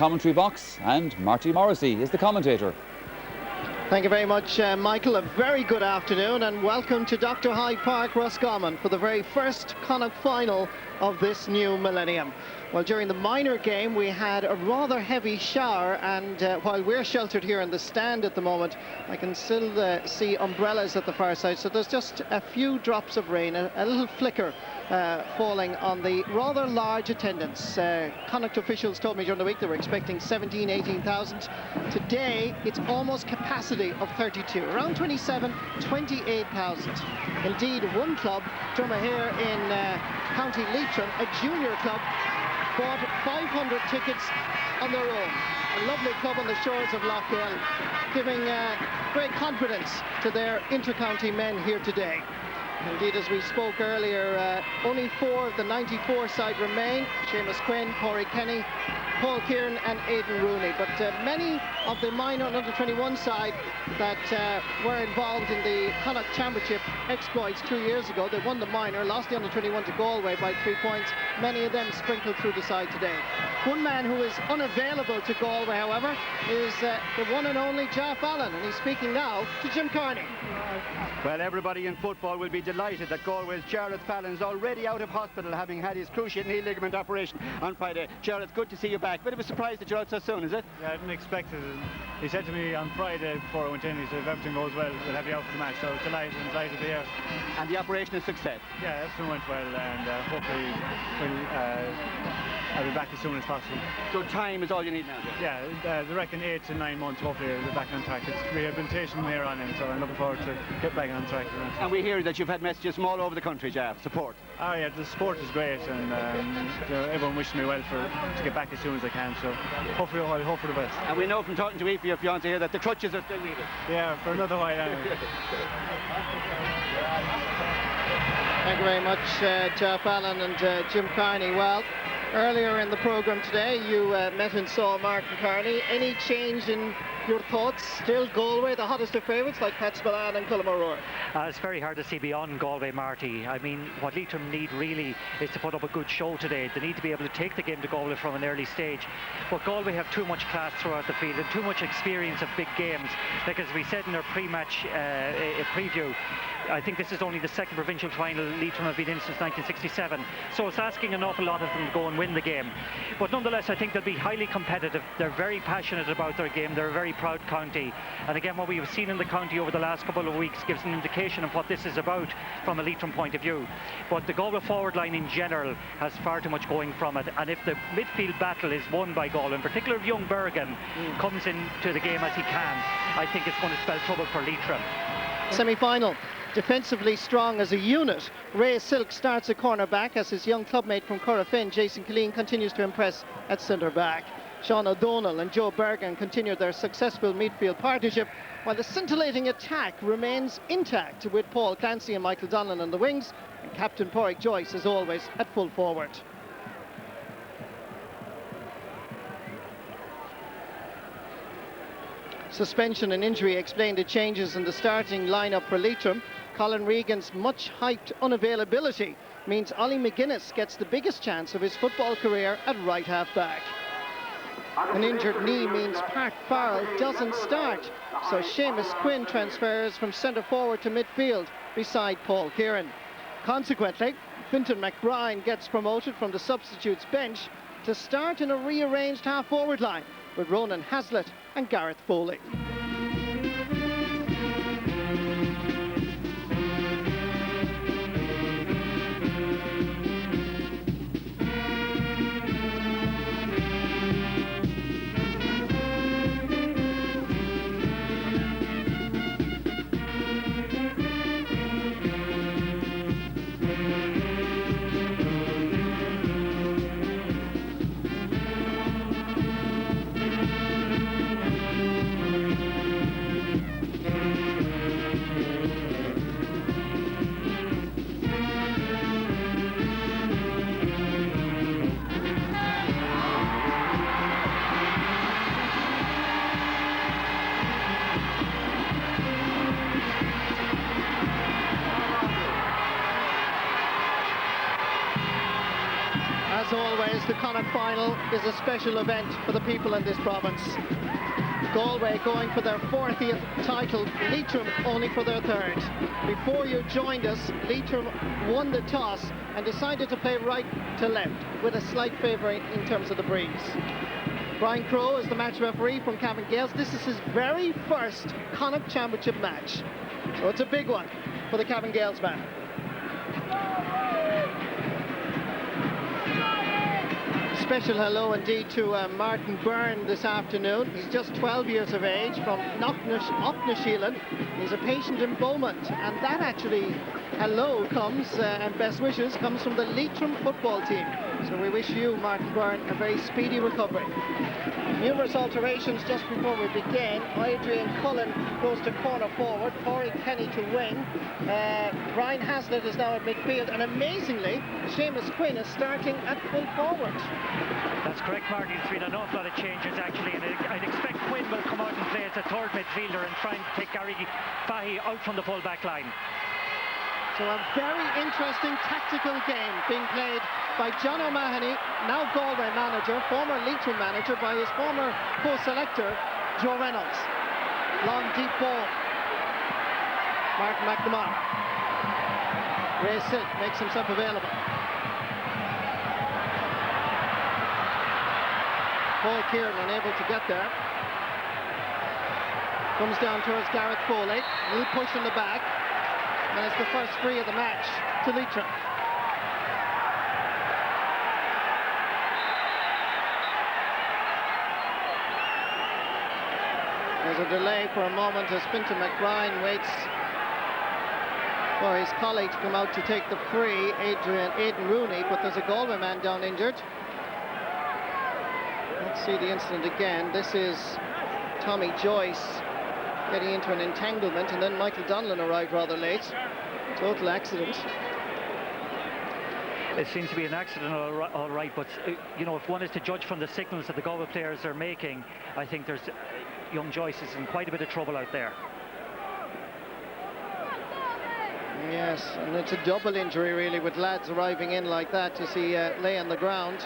Commentary box, and Marty Morrissey is the commentator. Thank you very much, Michael. A very good afternoon and welcome to Dr. Hyde Park, Roscommon, for the very first Connacht final of this new millennium. Well, during the minor game we had a rather heavy shower, and while we're sheltered here in the stand at the moment, I can still see umbrellas at the far side, so there's just a few drops of rain, a little flicker falling on the rather large attendance. Connacht officials told me during the week they were expecting 18,000. Today it's almost capacity of 32, around 28,000. Indeed, one club, Dromahare in County Leitrim, a junior club, bought 500 tickets on their own. A lovely club on the shores of Lough Gill, giving great confidence to their inter-county men here today. Indeed, as we spoke earlier, only 4 of the 94 side remain: Seamus Quinn, Corey Kenny, Paul Kieran and Aidan Rooney. But many of the minor and under-21 side that were involved in the Connacht Championship exploits 2 years ago, they won the minor, lost the under-21 to Galway by 3 points. Many of them sprinkled through the side today. One man who is unavailable to Galway, however, is the one and only Jeff Allen, and he's speaking now to Jim Carney. Well, everybody in football will be delighted that Galway's Jarrett Fallon's already out of hospital, having had his cruciate knee ligament operation on Friday. Jarrett, it's good to see you back. Bit of a surprise that you're out so soon, is it? Yeah, I didn't expect it. He said to me on Friday before I went in, he said, if everything goes well, we'll have you out for the match. So delighted to be here. And the operation is a success? Yeah, everything went well, and hopefully I'll be back as soon as possible. So time is all you need now? Yeah, I reckon 8 to 9 months, hopefully I'll be back on track. It's rehabilitation from here on in, so I'm looking forward to get back on track. And we hear that you've had messages from all over the country, Jeff, support. Oh yeah, the support is great, and everyone wishing me well to get back as soon as I can, so hopefully I'll hope for the best. And we know from talking to Aoife, your fiancé here, that the crutches are still needed. Yeah, for another while anyway. Thank you very much, Jeff Allen and Jim Carney. Well, earlier in the programme today you met and saw Mark and Carney. Any change in your thoughts? Still Galway the hottest of favourites, like Pat Spillane and Colm O'Rourke? It's very hard to see beyond Galway, Marty. I mean, what Leitrim need really is to put up a good show today. They need to be able to take the game to Galway from an early stage. But Galway have too much class throughout the field and too much experience of big games. Like as we said in our pre-match preview, I think this is only the second provincial final Leitrim have been in since 1967. So it's asking an awful lot of them to go and win the game. But nonetheless, I think they'll be highly competitive. They're very passionate about their game. They're a very proud county. And again, what we have seen in the county over the last couple of weeks gives an indication of what this is about from a Leitrim point of view. But the Galway forward line in general has far too much going from it. And if the midfield battle is won by Galway, in particular if young Bergen comes into the game as he can, I think it's going to spell trouble for Leitrim. Semi-final. Defensively strong as a unit, Ray Silk starts at corner back as his young clubmate from Corofin, Jason Killeen, continues to impress at centre back. Sean O'Donnell and Joe Bergen continue their successful midfield partnership, while the scintillating attack remains intact with Paul Clancy and Michael Donlan on the wings, and Captain Porrick Joyce, as always, at full forward. Suspension and injury explain the changes in the starting lineup for Leitrim. Colin Regan's much-hyped unavailability means Ollie McGuinness gets the biggest chance of his football career at right half-back. An injured knee means Pat Farrell doesn't start, so Seamus Quinn transfers from centre-forward to midfield beside Paul Kieran. Consequently, Fintan McBride gets promoted from the substitutes bench to start in a rearranged half-forward line with Ronan Haslett and Gareth Foley. Connacht final is a special event for the people in this province. Galway going for their 40th title, Leitrim only for their 3rd. Before you joined us, Leitrim won the toss and decided to play right to left with a slight favour in terms of the breeze. Brian Crowe is the match referee from Cavan Gales. This is his very first Connacht Championship match, so it's a big one for the Cavan Gales man. Special hello indeed to Martin Byrne this afternoon. He's just 12 years of age from Knocknasheelan. He's a patient in Beaumont, and that actually hello comes and best wishes comes from the Leitrim football team. So we wish you, Martin Byrne, a very speedy recovery. Numerous alterations just before we begin. Adrian Cullen goes to corner forward, Corey Kenny to wing. Ryan Haslett is now at midfield, and amazingly, Seamus Quinn is starting at full forward. That's correct, Marty. There's been an awful lot of changes actually, and I'd expect Quinn will come out and play as a third midfielder and try and take Gary Fahy out from the full back line. So a very interesting tactical game being played by John O'Mahony, now Galway manager, former Leitrim manager, by his former co-selector, Joe Reynolds. Long, deep ball. Martin McNamara. Ray Silk makes himself available. Paul Kieran unable to get there. Comes down towards Gareth Foley. A little push in the back. And it's the first free of the match to Leitrim. There's a delay for a moment as Fintan McBride waits for his colleague to come out to take the free, Aidan Rooney, but there's a Galway man down injured. Let's see the incident again. This is Tommy Joyce getting into an entanglement, and then Michael Donlan arrived rather late. Total accident. It seems to be an accident, all right, but you know, if one is to judge from the signals that the Galway players are making, I think there's young Joyce is in quite a bit of trouble out there. Yes, and it's a double injury really, with lads arriving in like that as he lay on the ground.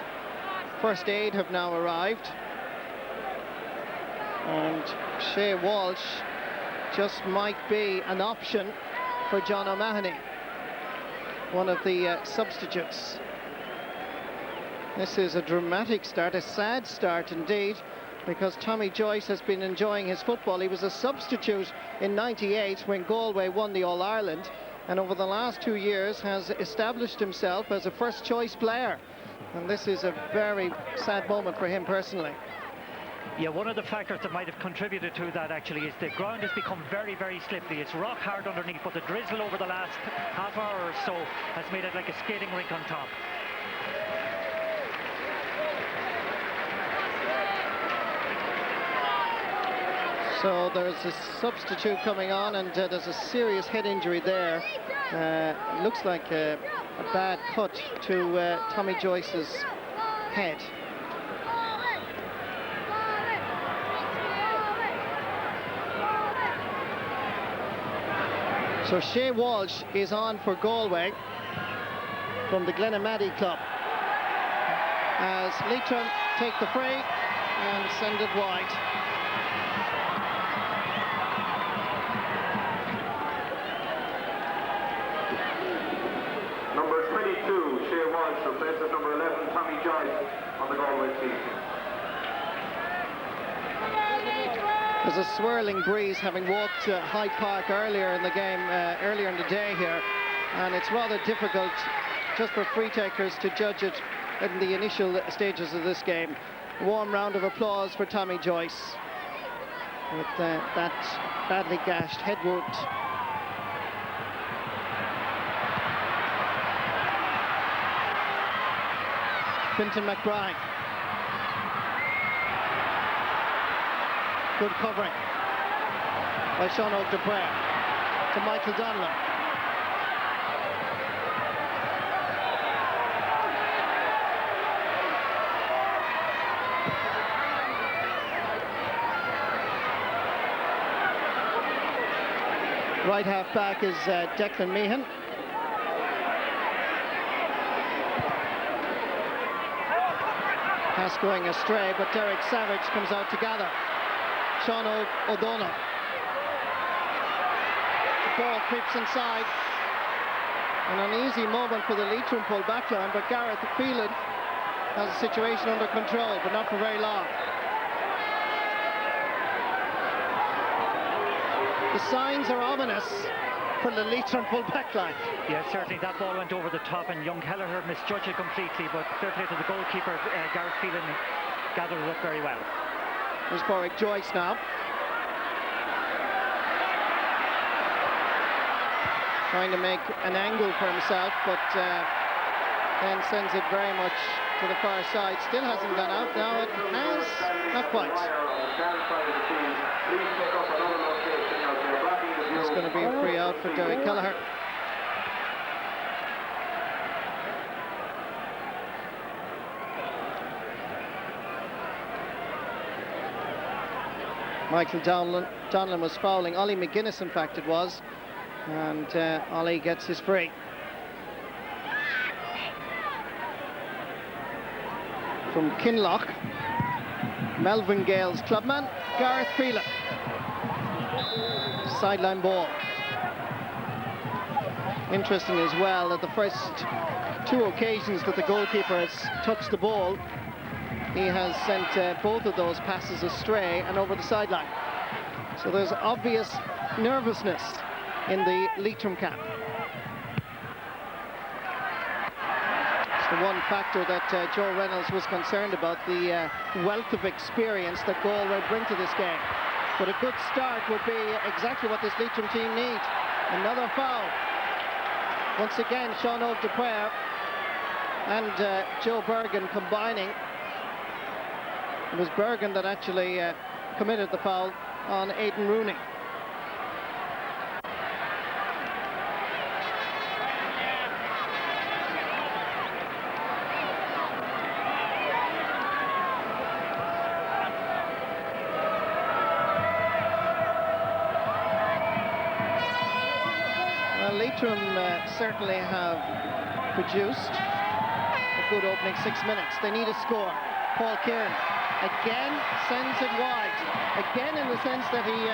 First aid have now arrived, and Shea Walsh just might be an option for John O'Mahony, one of the substitutes. This is a dramatic start, a sad start indeed, because Tommy Joyce has been enjoying his football. He was a substitute in '98 when Galway won the All-Ireland, and over the last 2 years has established himself as a first-choice player. And this is a very sad moment for him personally. Yeah, one of the factors that might have contributed to that actually is the ground has become very, very slippery. It's rock hard underneath, but the drizzle over the last half hour or so has made it like a skating rink on top. So there's a substitute coming on, and there's a serious head injury there. Looks like a bad cut to Tommy Joyce's head. So Shea Walsh is on for Galway from the Glenamaddy club, as Leitrim take the free and send it wide. Number 22, Shea Walsh, replaces number 11, Tommy Joyce, on the Galway team. There's a swirling breeze, having walked Hyde Park earlier in the game, earlier in the day here, and it's rather difficult just for free takers to judge it in the initial stages of this game. A warm round of applause for Tommy Joyce with that badly gashed head wound. Fintan McBride. Good covering by Sean O'Dupre to Michael Donlan. Right half back is Declan Meehan. Pass going astray, but Derek Savage comes out to gather. Sean O'Donnell. The ball creeps inside. An uneasy moment for the Leitrim full back line, but Gareth Phelan has the situation under control, but not for very long. The signs are ominous for the Leitrim full back line. Yeah, certainly that ball went over the top and young Kelleher misjudged it completely, but fair play to the goalkeeper. Gareth Phelan gathered it up very well. There's Porrick Joyce now. Trying to make an angle for himself, but then sends it very much to the far side. Still hasn't gone out. Now it has, not quite. It's going to be a free out for Derek Kelleher. Michael Donlan was fouling. Ollie McGuinness, in fact, it was. And Ollie gets his free. From Kinloch, Melvin Gale's clubman, Gareth Phelan. Sideline ball. Interesting as well that the first two occasions that the goalkeeper has touched the ball, he has sent both of those passes astray and over the sideline. So there's obvious nervousness in the Leitrim camp. It's the one factor that Joe Reynolds was concerned about, the wealth of experience that Galway bring to this game. But a good start would be exactly what this Leitrim team need. Another foul. Once again, Sean O'Donnell and Joe Bergen combining. It was Bergen that actually committed the foul on Aidan Rooney. Leitrim certainly have produced a good opening 6 minutes. They need a score. Paul Kieran again sends it wide. Again in the sense that he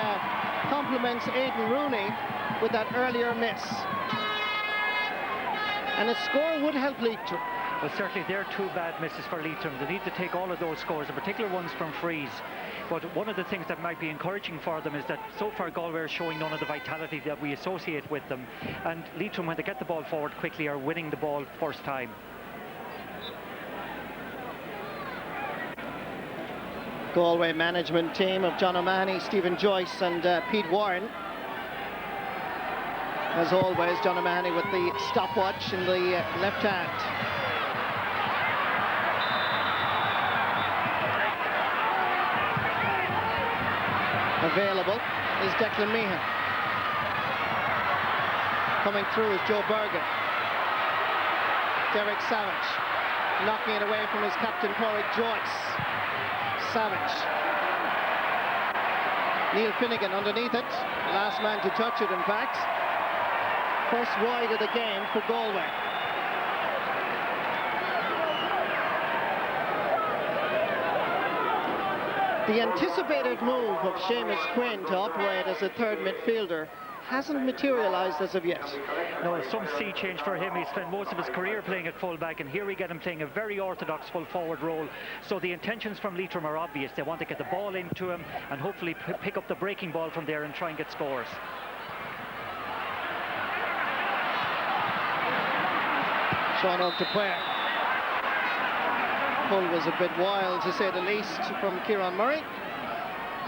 compliments Aidan Rooney with that earlier miss. And a score would help Leitrim. Well, certainly they're two bad misses for Leitrim. They need to take all of those scores, in particular ones from frees. But one of the things that might be encouraging for them is that so far Galway are showing none of the vitality that we associate with them. And Leitrim, when they get the ball forward quickly, are winning the ball first time. Galway management team of John O'Mahony, Stephen Joyce and Pete Warren. As always, John O'Mahony with the stopwatch in the left hand. Available is Declan Meehan. Coming through is Joe Bergen. Derek Savage knocking it away from his captain Porrick Joyce. Savage. Neil Finnegan underneath it. Last man to touch it, in fact. First wide of the game for Galway. The anticipated move of Seamus Quinn to operate as a third midfielder hasn't materialised as of yet. No, some sea change for him. He spent most of his career playing at full-back, and here we get him playing a very orthodox full-forward role. So the intentions from Leitrim are obvious. They want to get the ball into him and hopefully pick up the breaking ball from there and try and get scores. Sean O'Donnell. Pull was a bit wild, to say the least, from Kieran Murray.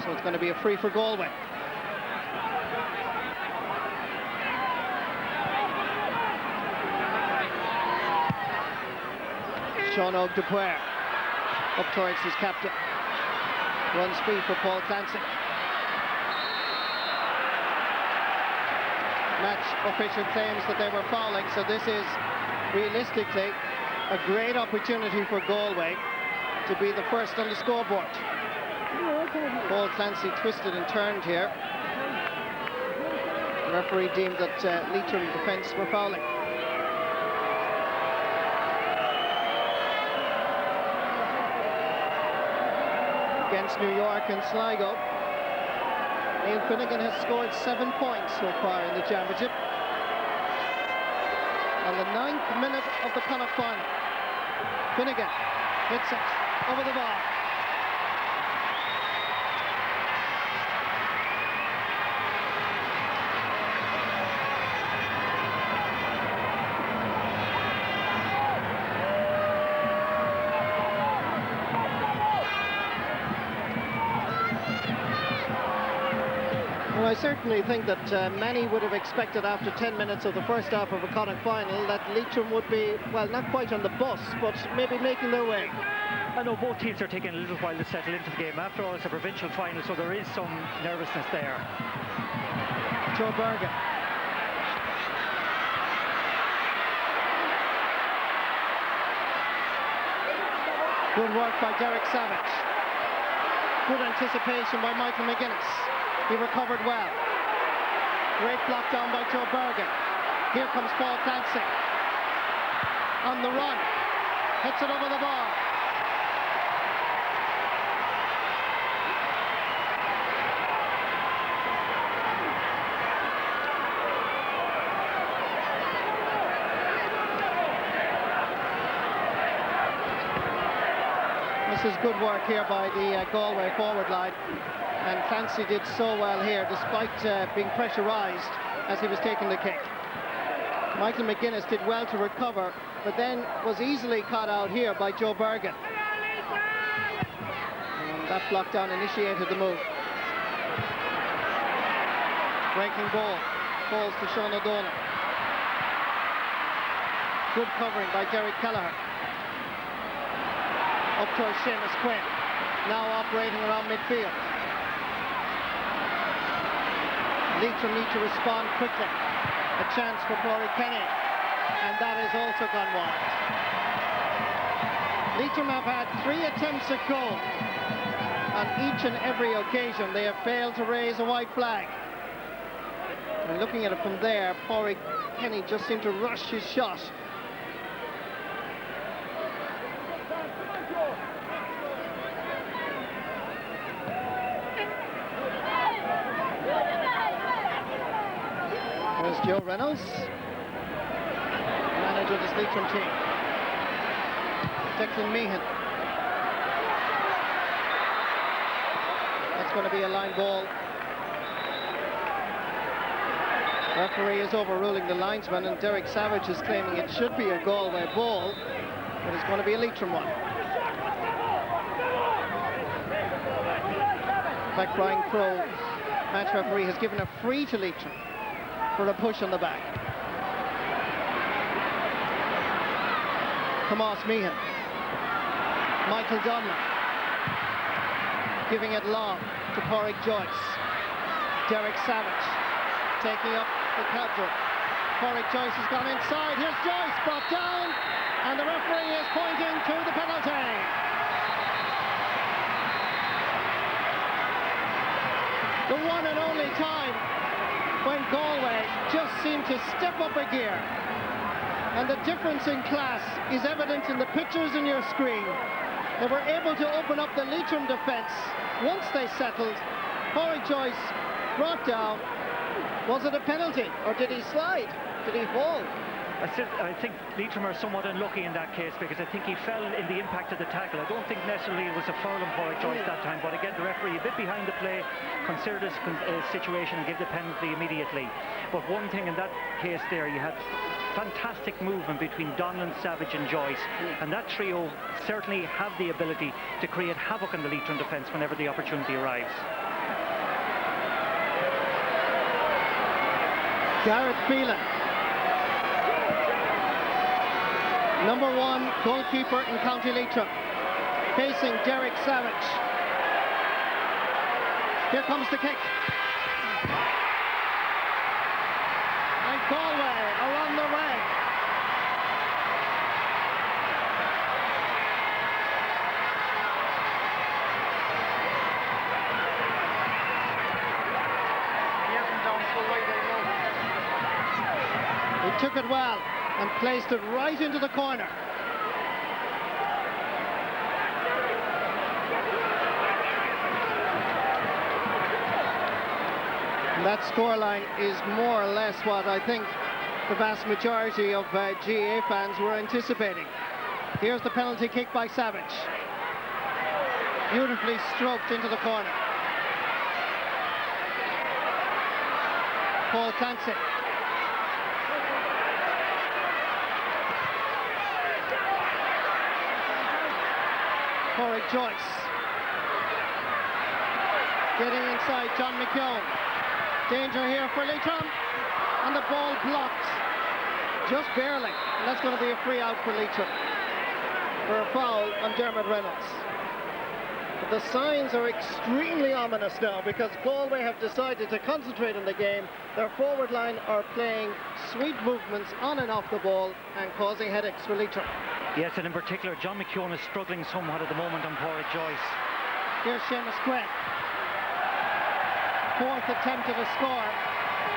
So it's going to be a free for Galway. Sean O'Donnell up towards his captain. Runs free for Paul Clancy. Match official claims that they were fouling, so this is realistically a great opportunity for Galway to be the first on the scoreboard. Paul Clancy twisted and turned here. The referee deemed that Leitrim defence were fouling. against New York and Sligo. Neil Finnegan has scored 7 points so far in the championship. On the 9th minute of the Connacht final, Finnegan hits it over the bar. Well, I certainly think that many would have expected after 10 minutes of the first half of a Connacht final that Leitrim would be, well, not quite on the bus, but maybe making their way. I know both teams are taking a little while to settle into the game. After all, it's a provincial final, so there is some nervousness there. Joe Bergen. Good work by Derek Savage. Good anticipation by Michael McGuinness. He recovered well. Great block down by Joe Bergen. Here comes Paul Clancy. On the run. Hits it over the bar. This is good work here by the Galway forward line. And Clancy did so well here, despite being pressurised as he was taking the kick. Michael McGuinness did well to recover, but then was easily caught out here by Joe Bergen. And that block down initiated the move. Breaking ball, falls to Sean O'Donnell. Good covering by Derek Kelleher. Up towards Seamus Quinn, now operating around midfield. Leitrim need to respond quickly. A chance for Corey Kenny, and that has also gone wide. Leitrim have had 3 attempts at goal. On each and every occasion, they have failed to raise a white flag. And looking at it from there, Corey Kenny just seemed to rush his shot. There's Joe Reynolds, manager of this Leitrim team. Declan Meehan. That's going to be a line ball. Referee is overruling the linesman, and Derek Savage is claiming it should be a Galway ball, but it's going to be a Leitrim one. In fact, Brian Crowe, match referee, has given a free to Leitrim for a push on the back. Tomas Meehan. Michael Donlan. Giving it long to Porrick Joyce. Derek Savage taking up the cadre. Porrick Joyce has gone inside. Here's Joyce, brought down, and the referee is pointing to the penalty. The one and only time when Galway just seemed to step up a gear. And the difference in class is evident in the pictures on your screen. They were able to open up the Leitrim defence once they settled. Porrick Joyce brought down. Was it a penalty, or did he slide? Did he fall? I think Leitrim are somewhat unlucky in that case, because I think he fell in the impact of the tackle. I don't think necessarily it was a foul on Porrick Joyce that time, but again, the referee a bit behind the play, considered this situation and gave the penalty immediately. But one thing in that case there, you had fantastic movement between Donlan, Savage and Joyce, and that trio certainly have the ability to create havoc in the Leitrim defence whenever the opportunity arrives. Gareth Phelan, #1 goalkeeper in County Leitrim, facing Derek Savage. Here comes the kick. And Galway are on the way. He took it well and placed it right into the corner. And that scoreline is more or less what I think the vast majority of GA fans were anticipating. Here's the penalty kick by Savage. Beautifully stroked into the corner. Paul Clancy. Corey Joyce. Getting inside John McKeown. Danger here for Leitrim. And the ball blocked. Just barely. And that's going to be a free out for Leitrim. For a foul on Dermot Reynolds. But the signs are extremely ominous now because Galway have decided to concentrate on the game. Their forward line are playing sweet movements on and off the ball and causing headaches for Leitrim. Yes, and in particular, John McKeown is struggling somewhat at the moment on Corey Joyce. Here's Seamus Quinn. Fourth attempt at a score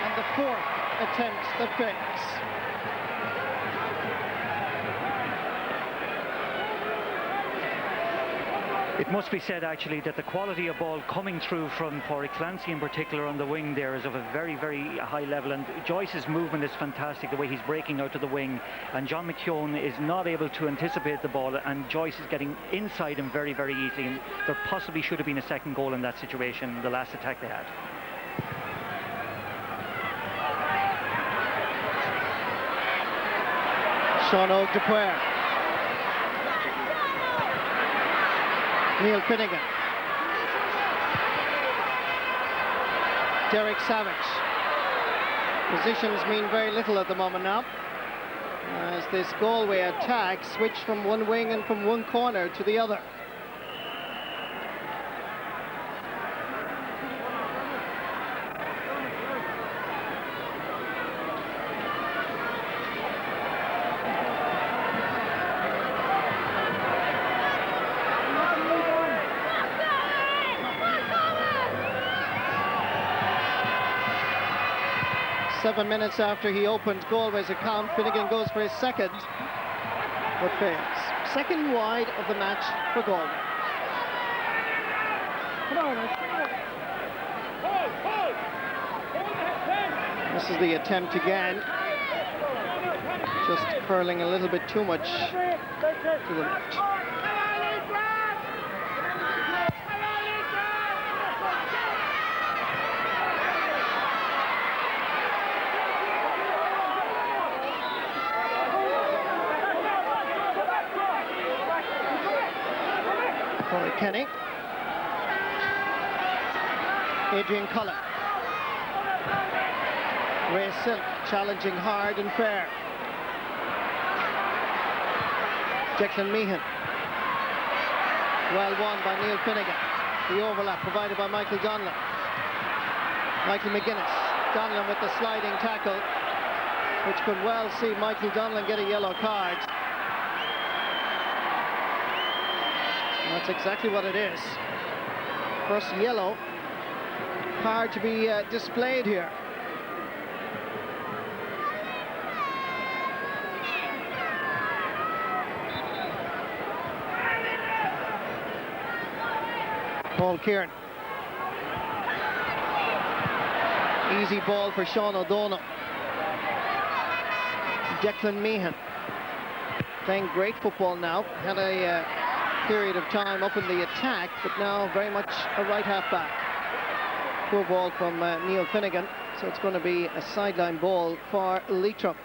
and the fourth attempt that fails. It must be said actually that the quality of ball coming through from Corey Clancy in particular on the wing there is of a very, very high level, and Joyce's movement is fantastic, the way he's breaking out to the wing, and John McKeown is not able to anticipate the ball, and Joyce is getting inside him very, very easily, and there possibly should have been a second goal in that situation, the last attack they had. Sean O'Dupuer. Neil Finnegan. Derek Savage. Positions mean very little at the moment now, as this Galway attack switched from one wing and from one corner to the other. Seven minutes after he opened Galway's account, Finnegan goes for his second, but fails. Second wide of the match for Galway. This is the attempt again. Just curling a little bit too much to the left. Corey Kenny. Adrian Cullen. Ray Silk challenging hard and fair. Declan Meehan. Well won by Neil Finnegan. The overlap provided by Michael Donlan. Michael McGuinness. Donlan with the sliding tackle, which could well see Michael Donlan get a yellow card. That's exactly what it is. First yellow card to be displayed here. Paul Kieran. Easy ball for Sean O'Donnell. Declan Meehan playing great football now. Had a period of time up in the attack, but now very much a right half back. Poor ball from Neil Finnegan, so it's going to be a sideline ball for Leitrim.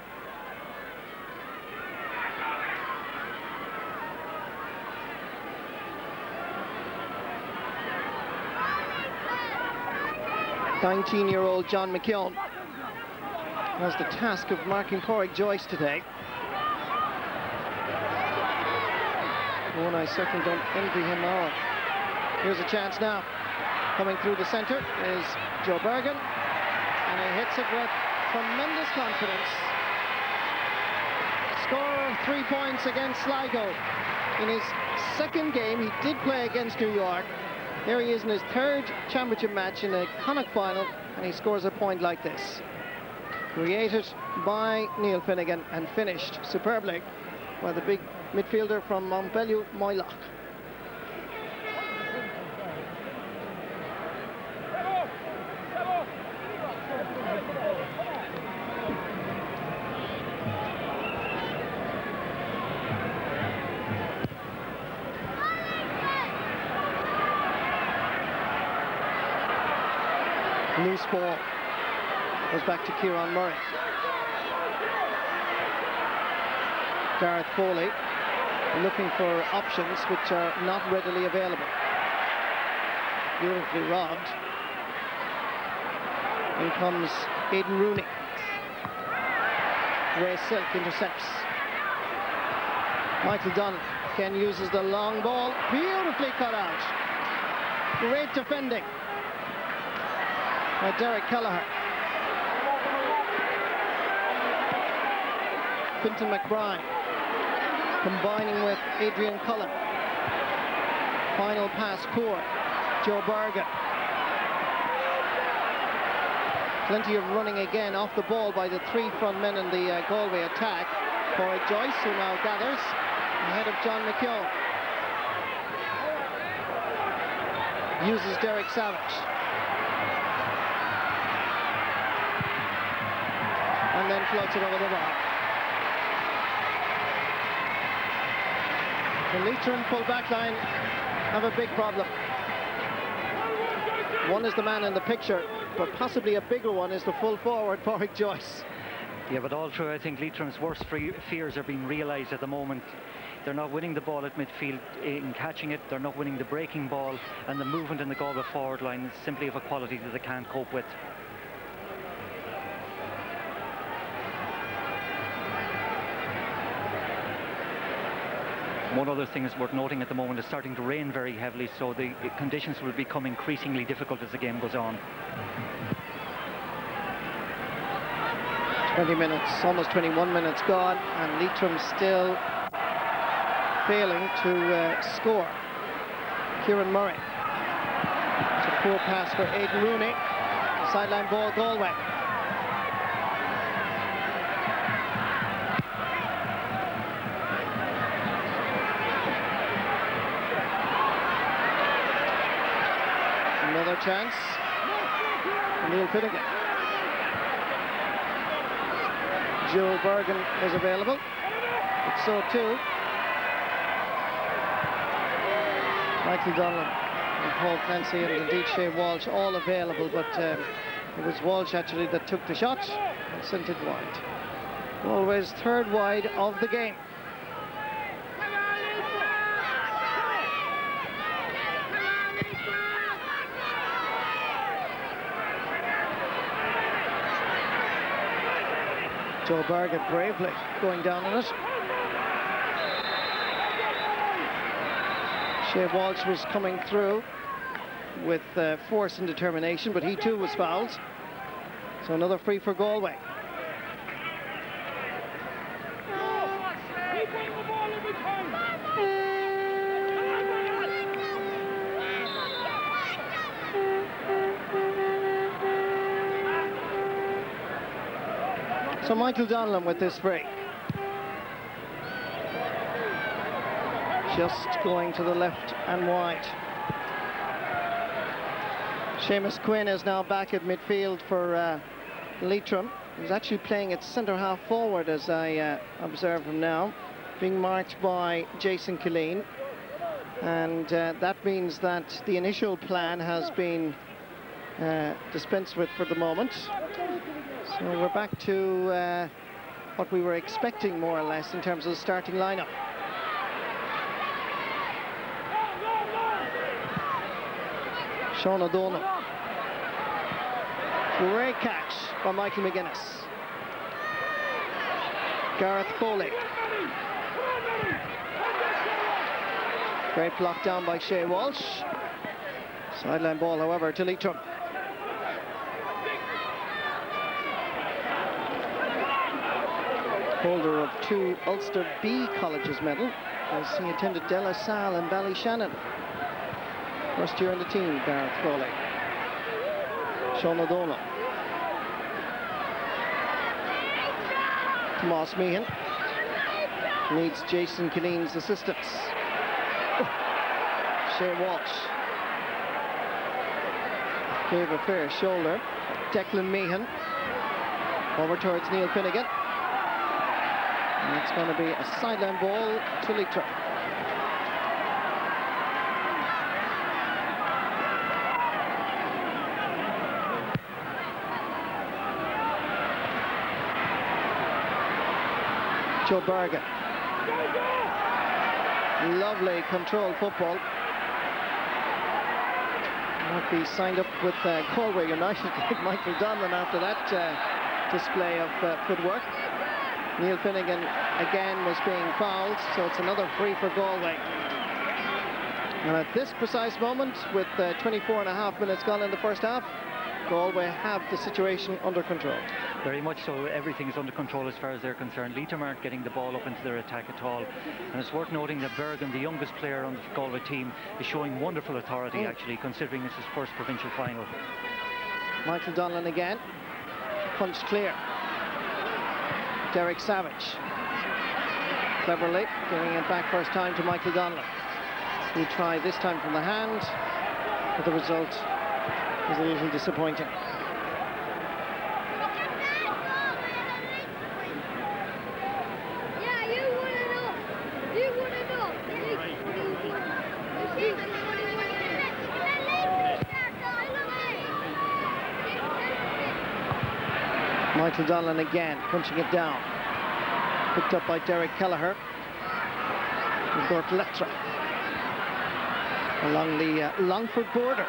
"19-year-old John McKeown has the task of marking Corey Joyce today. One I certainly don't envy him now. Here's a chance now. Coming through the centre is Joe Bergen, and he hits it with tremendous confidence. Scorer of 3 points against Sligo. In his second game, he did play against New York. Here he is in his third championship match in a Connacht final, and he scores a point like this. Created by Neil Finnegan and finished superbly by the big midfielder from Montpellier, Moylock. Loose ball goes back to Kieran Murray. Gareth Foley looking for options which are not readily available. Beautifully robbed. In comes Aidan Rooney. Ray Silk intercepts. Michael Donnelly again uses the long ball. Beautifully cut out. Great defending by Derek Kelleher. Quinton McBride combining with Adrian Cullen. Final pass poor. Joe Bergen. Plenty of running again off the ball by the three front men in the Galway attack. Corey Joyce, who now gathers ahead of John McKeown. Uses Derek Savage. And then floats it over the bar. The Leitrim full back line have a big problem. One is the man in the picture, but possibly a bigger one is the full forward, Pádraig Joyce. Yeah, but all through, I think Leitrim's worst fears are being realised at the moment. They're not winning the ball at midfield in catching it, they're not winning the breaking ball, and the movement in the Galway forward line is simply of a quality that they can't cope with. One other thing is worth noting at the moment, it's starting to rain very heavily, so the conditions will become increasingly difficult as the game goes on. 20 minutes, almost 21 minutes gone, and Leitrim still failing to score. Kieran Murray. It's a poor pass for Aidan Rooney. Sideline ball, Galway. Another chance. Neil Finnegan. Joe Bergen is available, but so too Michael Donlan and Paul Clancy and indeed Shea Walsh, all available, but it was Walsh actually that took the shot and sent it wide. Always third wide of the game. Joe Bergen bravely going down on it. Shea Walsh was coming through with force and determination, but he too was fouled. So another free for Galway. So Michael Donlan with this break. Just going to the left and wide. Seamus Quinn is now back at midfield for Leitrim. He's actually playing at centre half forward as I observe him now, being marked by Jason Killeen. And that means that the initial plan has been dispensed with for the moment. So we're back to what we were expecting more or less in terms of the starting lineup. Sean O'Donnell. Great catch by Michael McGuinness. Gareth Foley. Great block down by Shea Walsh. Sideline ball, however, to Leitrim. Holder of 2 Ulster B Colleges medal, as he attended De La Salle and Ballyshannon. First year in the team, Gareth Foley. Sean O'Donnell. Tomas Meehan needs Jason Killeen's assistance. Shea Walsh gave a fair shoulder. Declan Meehan over towards Neil Finnegan. And it's going to be a sideline ball to Leitrim. Joe Bergen. Lovely controlled football. Might be signed up with Galway United like Michael Donlan after that display of footwork. Neil Finnegan again was being fouled, so it's another free for Galway. And at this precise moment, with 24.5 minutes gone in the first half, Galway have the situation under control. Very much so. Everything's under control as far as they're concerned. Leitrim aren't getting the ball up into their attack at all. And it's worth noting that Bergen, the youngest player on the Galway team, is showing wonderful authority, actually, considering it's his first provincial final. Michael Donlan again. Punched clear. Derek Savage. Cleverly giving it back first time to Michael Donlan. He tried this time from the hand, but the result is a little disappointing. Michael Donlan again, punching it down. Picked up by Derek Kelleher. And Bert Lettra. Along the Longford border.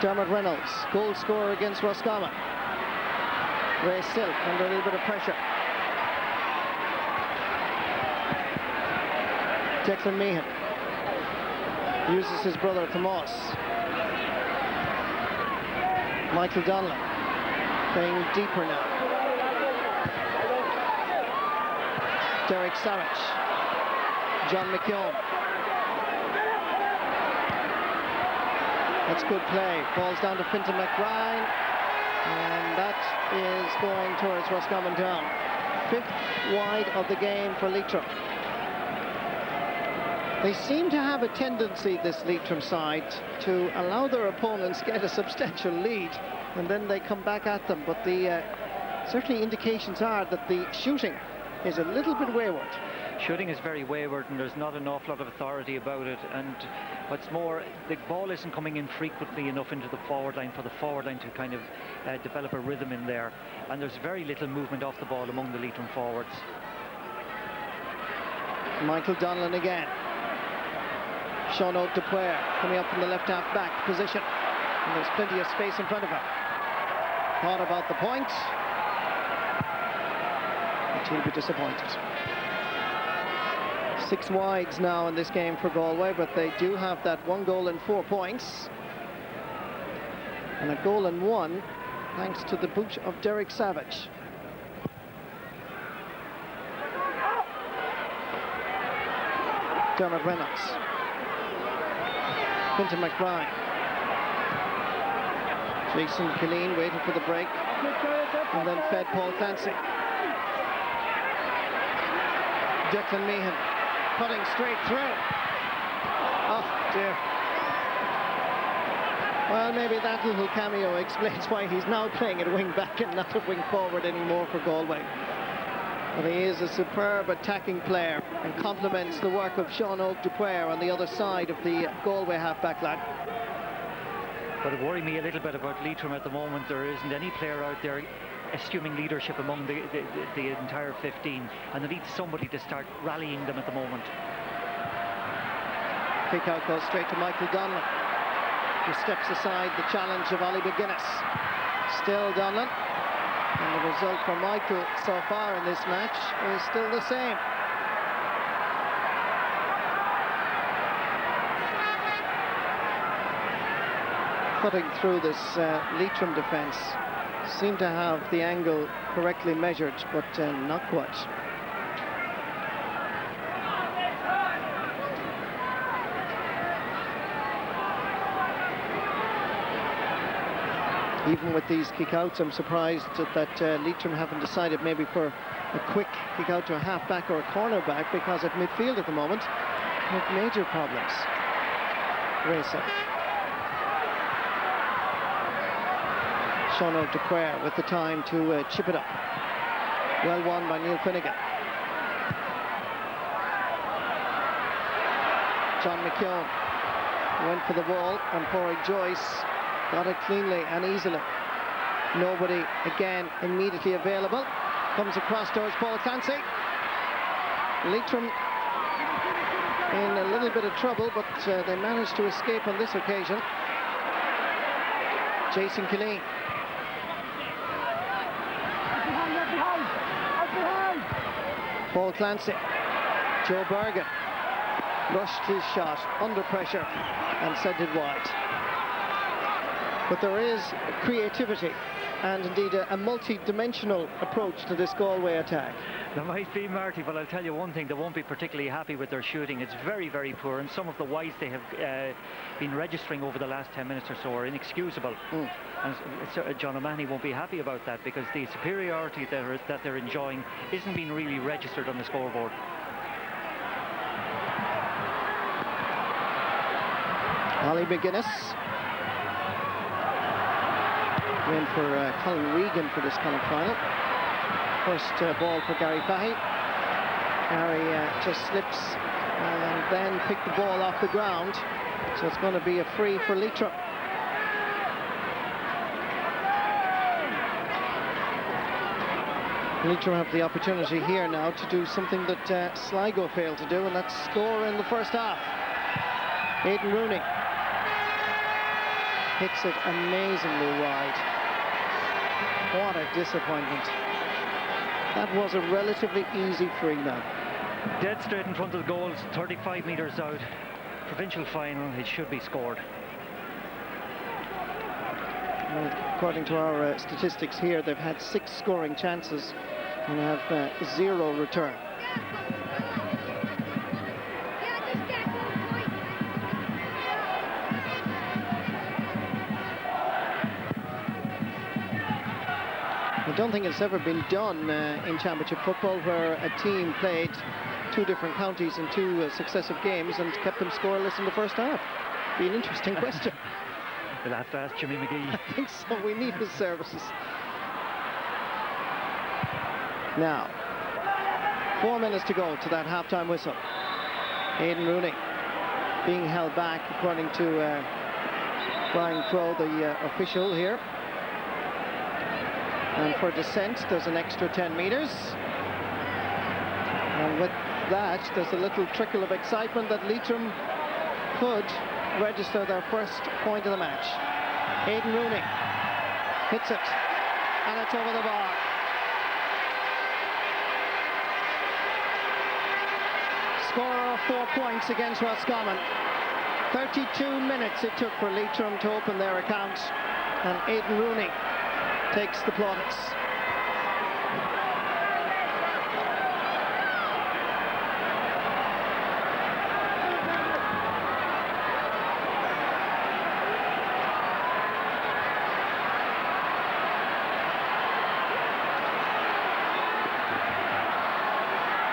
Dermot Reynolds, goal scorer against Roscommon. Ray Silk under a little bit of pressure. Declan Meehan uses his brother Tomas. Michael Donlan playing deeper now. Derek Savage. John McKeown. That's good play. Falls down to Fintan McBride. And that is going towards Roscommon Town. 5th wide of the game for Leitrim. They seem to have a tendency, this Leitrim side, to allow their opponents get a substantial lead, and then they come back at them. But the certainly indications are that the shooting is a little bit wayward. Shooting is very wayward, and there's not an awful lot of authority about it. And what's more, the ball isn't coming in frequently enough into the forward line for the forward line to kind of develop a rhythm in there. And there's very little movement off the ball among the Leitrim forwards. Michael Donlan again. Sean O'Dupuer coming up from the left half back position. And there's plenty of space in front of him. Thought about the point. But he'll be disappointed. 6 wides now in this game for Galway, but they do have that 1 goal and 4 points. And a goal and 1 thanks to the boot of Derek Savage. Dermot Reynolds. Fintan McBride. Jason Killeen waited for the break and then fed Paul Clancy. Declan Meehan cutting straight through. Oh dear. Well, maybe that little cameo explains why he's now playing at wing back and not at wing forward anymore for Galway. But he is a superb attacking player and complements the work of Sean O'Dupuer on the other side of the Galway half-back line. But it worries me a little bit about Leitrim at the moment. There isn't any player out there assuming leadership among the entire 15, and they need somebody to start rallying them at the moment. Kick out goes straight to Michael Donlan, who steps aside the challenge of Ollie McGuinness. Still Donlan. And the result for Michael so far in this match is still the same. Cutting through this Leitrim defence. Seemed to have the angle correctly measured, but not quite. Even with these kick-outs, I'm surprised that Leitrim haven't decided maybe for a quick kick-out to a half-back or a corner-back, because at midfield at the moment, they have major problems. Racer. Sean O'Dupuer with the time to chip it up. Well won by Neil Finnegan. John McKeown went for the ball, and Porrick Joyce got it cleanly and easily. Nobody again immediately available. Comes across towards Paul Clancy. Leitrim in a little bit of trouble, but they managed to escape on this occasion. Jason Killeen. Paul Clancy. Joe Bergen rushed his shot under pressure and sent it wide. But there is creativity and indeed a multi-dimensional approach to this Galway attack. There might be, Marty, but I'll tell you one thing, they won't be particularly happy with their shooting. It's very, very poor, and some of the wides they have been registering over the last 10 minutes or so are inexcusable. And John O'Mahony won't be happy about that, because the superiority that they're enjoying isn't being really registered on the scoreboard. Ollie McGuinness. In for Colin Regan for this Connacht final. First ball for Gary Fahy. Gary just slips and then picked the ball off the ground. So it's going to be a free for Leitrim. Leitrim have the opportunity here now to do something that Sligo failed to do, and that's score in the first half. Aidan Rooney hits it amazingly wide. What a disappointment. That was a relatively easy free now. Dead straight in front of the goals, 35 metres out. Provincial final, it should be scored. Well, according to our statistics here, they've had 6 scoring chances and have 0 return. I don't think it's ever been done in championship football where a team played 2 different counties in 2 successive games and kept them scoreless in the first half. Be an interesting question. We'll have to ask Jimmy McGee. I think so. We need his services. Now, 4 minutes to go to that half-time whistle. Aidan Rooney being held back according to Brian Crowe, the official here. And for descent, there's an extra 10 metres. And with that, there's a little trickle of excitement that Leitrim could register their first point of the match. Aidan Rooney hits it, and it's over the bar. Scorer of 4 points against Roscommon. 32 minutes it took for Leitrim to open their account, and Aidan Rooney takes the plaudits.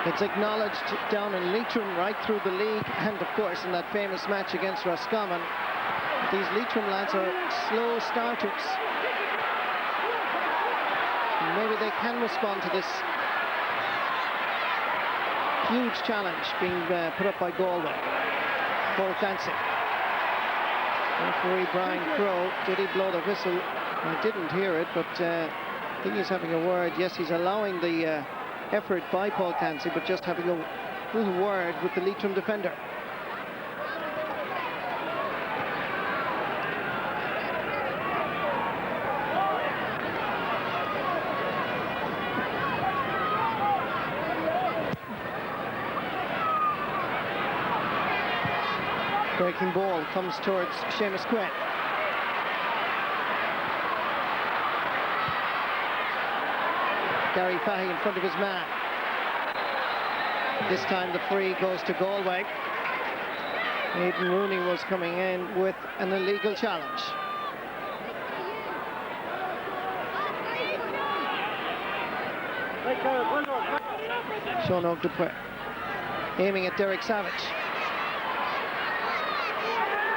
It's acknowledged down in Leitrim right through the league, and of course in that famous match against Roscommon. These Leitrim lads are slow starters. Maybe they can respond to this huge challenge being put up by Galway. Paul Clancy. Referee Brian Crowe, did he blow the whistle? I didn't hear it, but I think he's having a word. Yes, he's allowing the effort by Paul Clancy, but just having a little word with the Leitrim defender. Breaking ball comes towards Seamus Quinn. Gary Fahy in front of his man. This time the free goes to Galway. Aidan Rooney was coming in with an illegal challenge. Sean O'Dupre aiming at Derek Savage.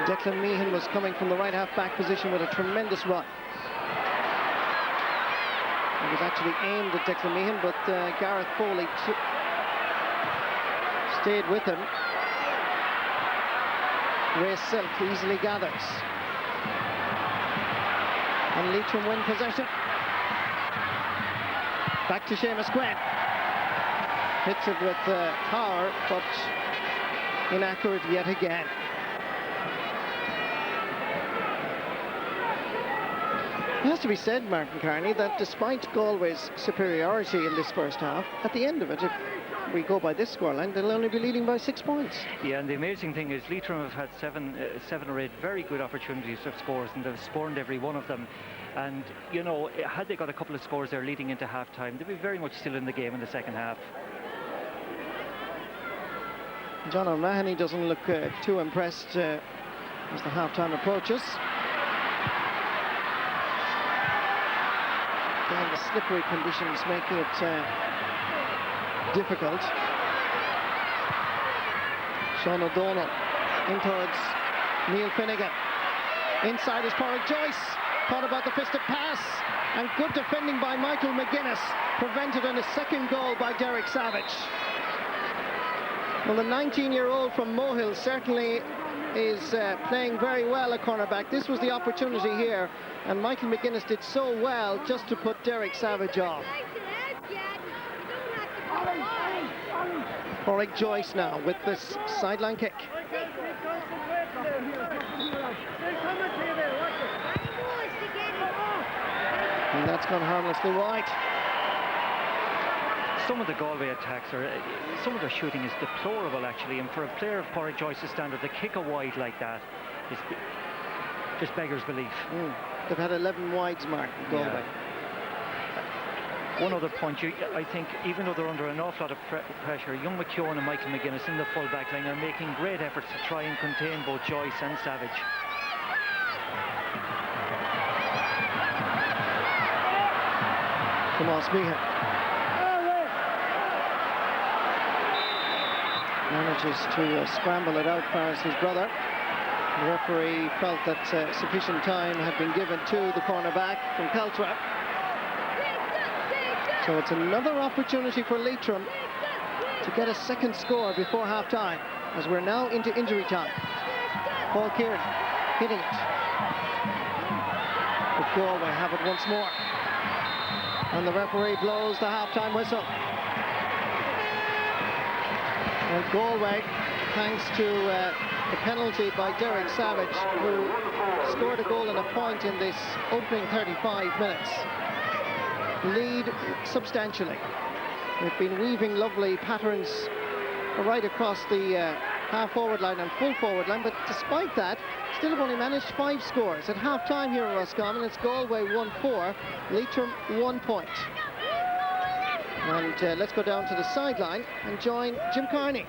Declan Meehan was coming from the right half-back position with a tremendous run. It was actually aimed at Declan Meehan, but Gareth Foley stayed with him. Ray Silk easily gathers. And Leitrim win possession. Back to Seamus Quinn. Hits it with power, but inaccurate yet again. It has to be said, Martin Carney, that despite Galway's superiority in this first half, at the end of it, if we go by this scoreline, they'll only be leading by 6 points. Yeah, and the amazing thing is Leitrim have had seven or eight very good opportunities of scores, and they've scored every one of them. And, you know, had they got a couple of scores there leading into half-time, they'd be very much still in the game in the second half. John O'Mahony doesn't look too impressed as the half-time approaches. Again, the slippery conditions making it difficult. Sean O'Donnell in towards Neil Finnegan. Inside is Porrick Joyce. Thought about the fisted pass. And good defending by Michael McGuinness. Prevented on a second goal by Derek Savage. Well, the 19-year-old from Mohill certainly is playing very well at cornerback. This was the opportunity here, and Michael McGuinness did so well just to put Derek Savage off. Porrick Joyce now with this sideline kick. And that's gone harmlessly wide. Some of the Galway attacks are, some of their shooting is deplorable actually, and for a player of Porrick Joyce's standard, to kick a wide like that is just beggars belief. They've had 11 wides, Mark, Galway. Yeah. One other point, I think, even though they're under an awful lot of pressure, young McKeown and Michael McGuinness in the full back line are making great efforts to try and contain both Joyce and Savage. Tomas Meehan manages to scramble it out past his brother. The referee felt that sufficient time had been given to the cornerback from Caltra. So it's another opportunity for Leitrim to get a second score before half-time, as we're now into injury time. Paul Kieran hitting it. But Galway have it once more. And the referee blows the half-time whistle. And Galway, thanks to the penalty by Derek Savage, who scored a goal and a point in this opening 35 minutes, lead substantially. They've been weaving lovely patterns right across the half-forward line and full-forward line, but despite that, still have only managed 5 scores. At half-time here in Roscommon, it's Galway 1-4, Leitrim 1 point. And let's go down to the sideline and join Jim Carney.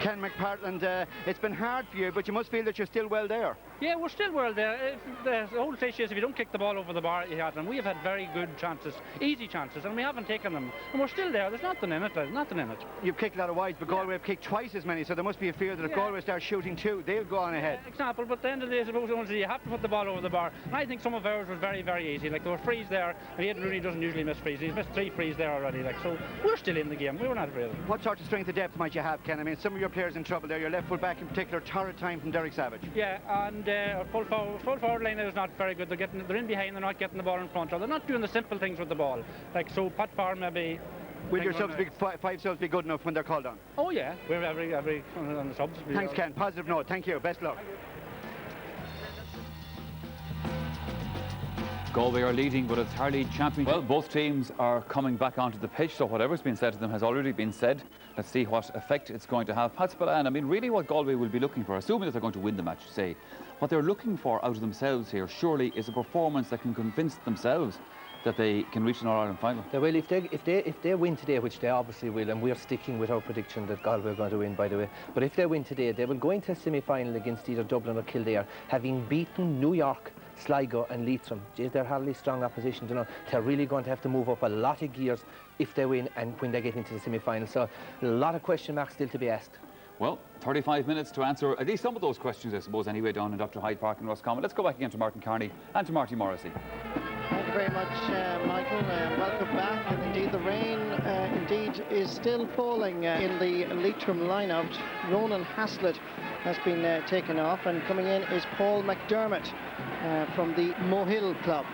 Ken McPartland, it's been hard for you, but you must feel that you're still well there. Yeah, we're still well there. The whole issue is if you don't kick the ball over the bar, you have them. We have had very good chances, easy chances, and we haven't taken them. And we're still there. There's nothing in it. There's nothing in it. You've kicked a lot of wides, but Galway have kicked twice as many, so there must be a fear that if Galway starts shooting too, they'll go on ahead. Example, but at the end of the day, I suppose you have to put the ball over the bar. And I think some of ours was very, very easy. Like there were frees there, and Aidan Rooney doesn't usually miss frees. He's missed 3 frees there already. Like so, we're still in the game. We were not really. What sort of strength of depth might you have, Ken? I mean, some of your players in trouble there. Your left full back in particular, torrid time from Derek Savage. Yeah, and our full forward line is not very good. They're in behind. They're not getting the ball in front. Or they're not doing the simple things with the ball. Like so, Pat Farr maybe. Will your subs be 5 subs be good enough when they're called on? Oh yeah, we're every on the subs. Thanks, Ken. Positive note. Thank you. Best luck. Galway are leading, but it's hardly championship. Well, both teams are coming back onto the pitch, so whatever's been said to them has already been said. Let's see what effect it's going to have. Pat Spillane, I mean, really what Galway will be looking for, assuming that they're going to win the match, say, what they're looking for out of themselves here, surely, is a performance that can convince themselves that they can reach an All-Ireland final. Well, if they win today, which they obviously will, and we're sticking with our prediction that Galway are going to win, by the way, but if they win today, they will go into a semi-final against either Dublin or Kildare, having beaten New York, Sligo and Leitrim. They're hardly strong opposition to know. They're really going to have to move up a lot of gears if they win and when they get into the semi-final. So a lot of question marks still to be asked. Well, 35 minutes to answer at least some of those questions, I suppose, anyway, down in Dr. Hyde Park in Roscommon. Let's go back again to Martin Carney and to Marty Morrissey. Thank you very much, Michael. Welcome back. And indeed, the rain indeed is still falling in the Leitrim lineup. Ronan Haslett has been taken off, and coming in is Paul McDermott from the Mohill club.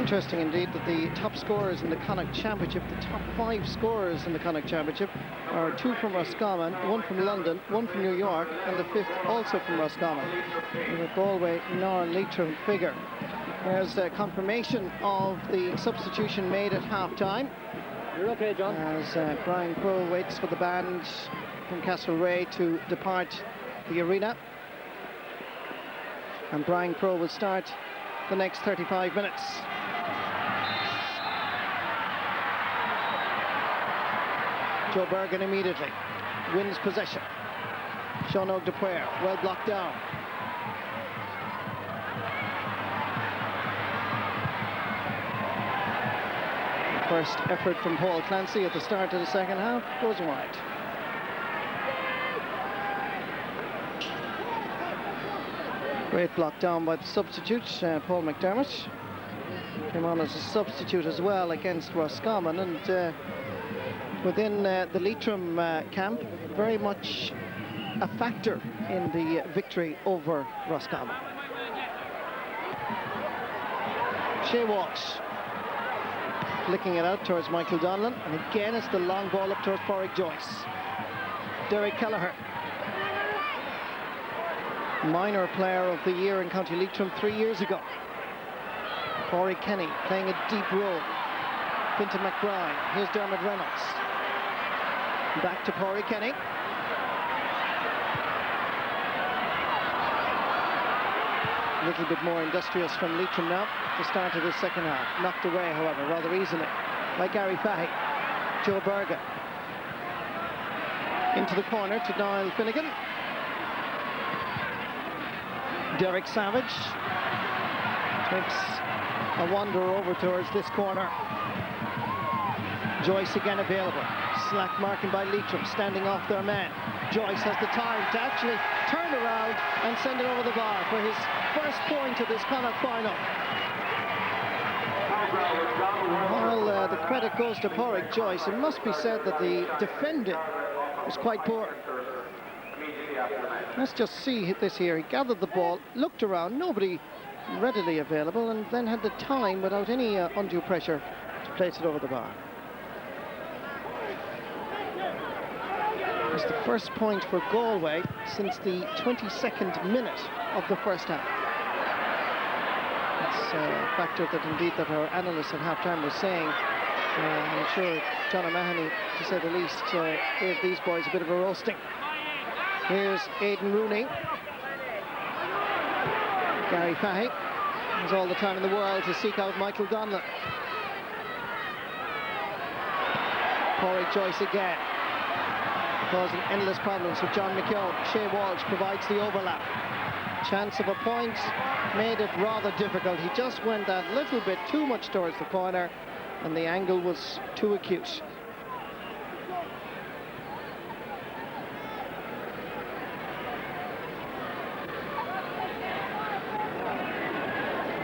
Interesting indeed that the top scorers in the Connacht Championship, the top 5 scorers in the Connacht Championship, are 2 from Roscommon, 1 from London, 1 from New York, and the 5th also from Roscommon. With Galway, Nairn, Leitrim figure. There's a confirmation of the substitution made at half-time. You're okay, John. As Brian Crowe waits for the band from Castlereagh to depart the arena. And Brian Crowe will start the next 35 minutes. Joe Bergen immediately wins possession. Sean O'Dupuer, well blocked down. First effort from Paul Clancy at the start of the second half goes wide. Great block down by the substitute, Paul McDermott. Came on as a substitute as well against Roscommon, and within the Leitrim camp, very much a factor in the victory over Roscommon. Shea Walsh flicking it out towards Michael Donlan, and again it's the long ball up towards Pádraig Joyce. Derek Kelleher, minor player of the year in County Leitrim 3 years ago. Corey Kenny playing a deep role. Fintan McBride, here's Dermot Reynolds. Back to Corey Kenny. A little bit more industrious from Leitrim now at the start of the second half. Knocked away, however, rather easily by Gary Fahy. Joe Bergen into the corner to Niall Finnegan. Derek Savage takes a wander over towards this corner. Joyce again available. Slack marking by Leitrim, standing off their man. Joyce has the time to actually turn around and send it over the bar for his first point of this Connacht final. While the credit goes to Pádraig Joyce, it must be said that the defending was quite poor. Let's just see this here. He gathered the ball, looked around, nobody readily available, and then had the time without any undue pressure to place it over the bar. It's the first point for Galway since the 22nd minute of the first half. It's a factor that indeed that our analyst at half-time was saying. I'm sure John O'Mahony, to say the least, gave these boys a bit of a roasting. Here's Aidan Rooney. Gary Fahy has all the time in the world to seek out Michael Donlan. Pádraig Joyce again, causing endless problems for John McKeown. Shea Walsh provides the overlap. Chance of a point made it rather difficult. He just went that little bit too much towards the corner, and the angle was too acute.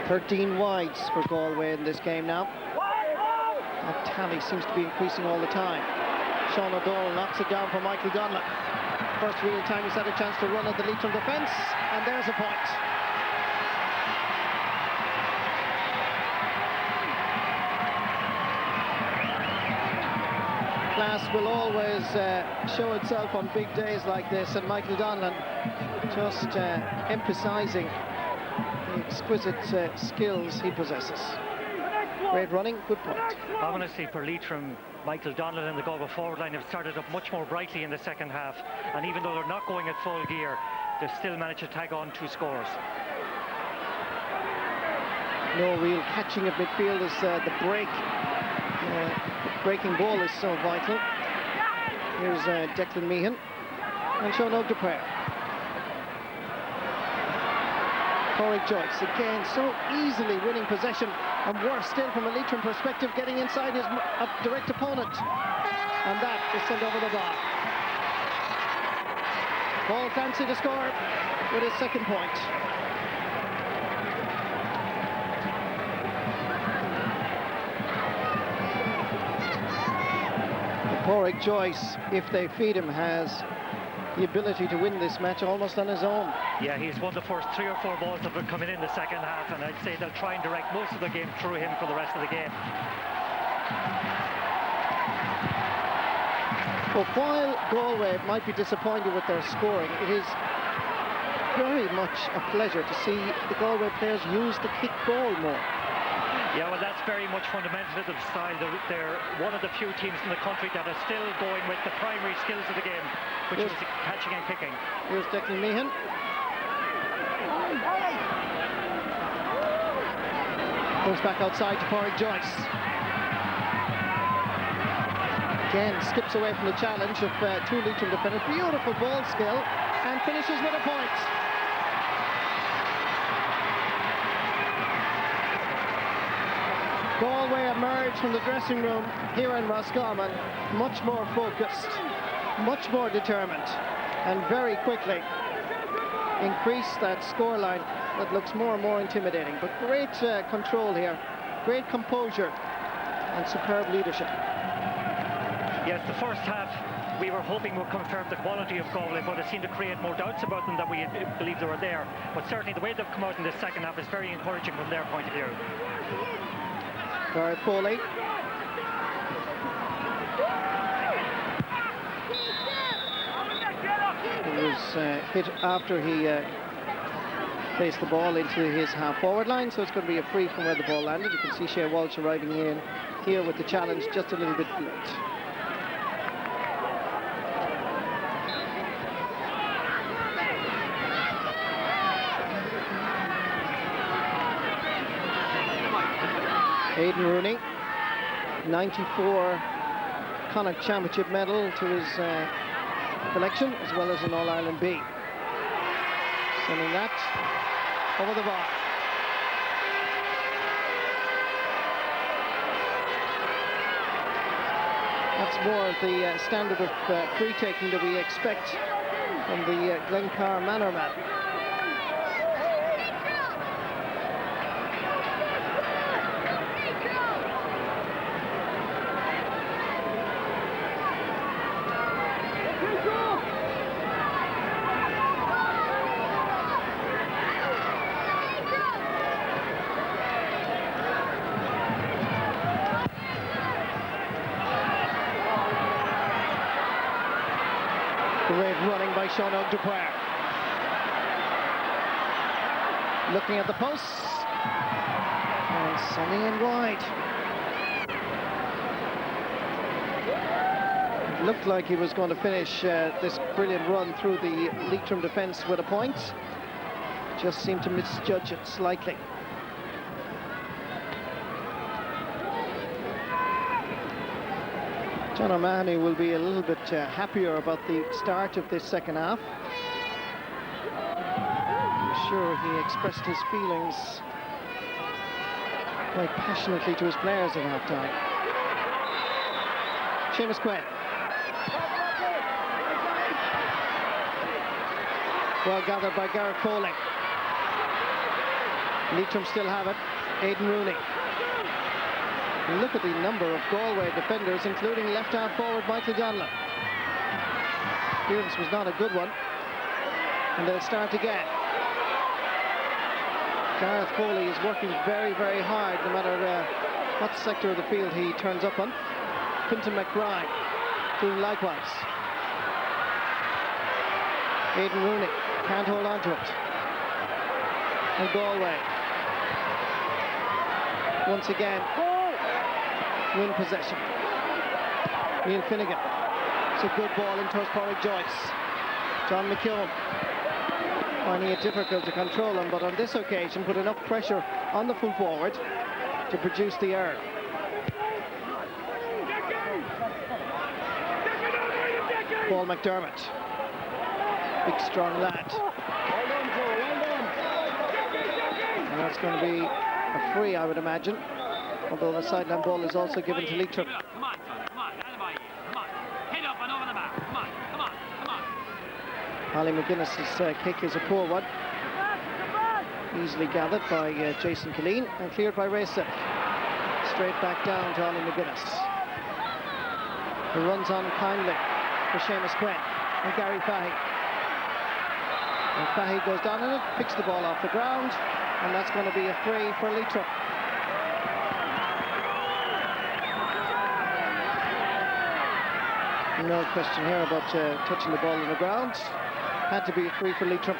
"13 wides for Galway in this game now. That tally seems to be increasing all the time. Sean O'Donnell knocks it down for Michael Donlan. First real time he's had a chance to run at the Leitrim defence, and there's a point. Class will always show itself on big days like this, and Michael Donlan just emphasising the exquisite skills he possesses. Great running, good point. Ominously for Leitrim, Michael Donlan and the Galway forward line have started up much more brightly in the second half, and even though they're not going at full gear, they've still managed to tag on 2 scores. No real catching at midfield as the breaking ball is so vital. Here's Declan Meehan and Sean O'Dupuer. Pádraig Joyce again so easily winning possession, and worse still from a Leitrim perspective, getting inside his direct opponent, and that is sent over the bar. Paul Clancy to score with his second point. Pádraig Joyce, if they feed him, has the ability to win this match almost on his own. Yeah, he's won the first 3 or 4 balls that have been coming in the second half, and I'd say they'll try and direct most of the game through him for the rest of the game. Well, while Galway might be disappointed with their scoring, it is very much a pleasure to see the Galway players use the kick ball more. Yeah, well, that's very much fundamental to the style. They're one of the few teams in the country that are still going with the primary skills of the game, which is catching and kicking. Here's Declan Meehan. Goes back outside to Pádraig Joyce. Again, skips away from the challenge of 2 Leitrim defenders. Beautiful ball skill, and finishes with a point. Galway emerge from the dressing room here in Roscommon much more focused, much more determined, and very quickly increase that scoreline that looks more and more intimidating. But great control here, great composure, and superb leadership. Yes, the first half we were hoping would confirm the quality of Galway, but it seemed to create more doubts about them than we believed they were there. But certainly the way they've come out in the second half is very encouraging from their point of view. Gareth Foley. He was hit after he placed the ball into his half-forward line, so it's going to be a free from where the ball landed. You can see Shea Walsh arriving in here with the challenge just a little bit late. Aidan Rooney, 94 Connacht Championship medal to his collection, as well as an All-Ireland B. Sending that over the bar. That's more of the standard of free taking that we expect from the Glencar Manor man. Great running by Sean O'Dupre. Looking at the posts and sending it wide. It looked like he was going to finish this brilliant run through the Leitrim defence with a point. Just seemed to misjudge it slightly. John O'Mahony will be a little bit happier about the start of this second half. I'm sure he expressed his feelings quite passionately to his players at half-time. Seamus Quinn. Well gathered by Gareth Foley. Leitrim still have it. Aidan Rooney. And look at the number of Galway defenders, including left-half forward Michael Donlan. Clearance was not a good one. And they'll start again. Gareth Foley is working very, very hard, no matter what sector of the field he turns up on. Quinton McBride doing likewise. Aidan Rooney can't hold on to it. And Galway once again win possession. Neil Finnegan. It's a good ball in towards Pádraig Joyce. John McKeown finding it difficult to control him, but on this occasion put enough pressure on the full forward to produce the error. Paul McDermott. Big strong lad. And that's going to be a free, I would imagine. Although the sideline ball is also given to Leitrim. Come on, son. Come on. Come on. Head up and over the back. Come on. Come on. Come on. Ali McGuinness's kick is a poor one. Easily gathered by Jason Killeen and cleared by Ray Sipp. Straight back down to Ali McGuinness, who runs on kindly for Seamus Quinn. and Gary Fahey. And Fahey goes down in it, picks the ball off the ground, and that's going to be a free for Leitrim. No question here about touching the ball on the ground. Had to be a free for Leitrim.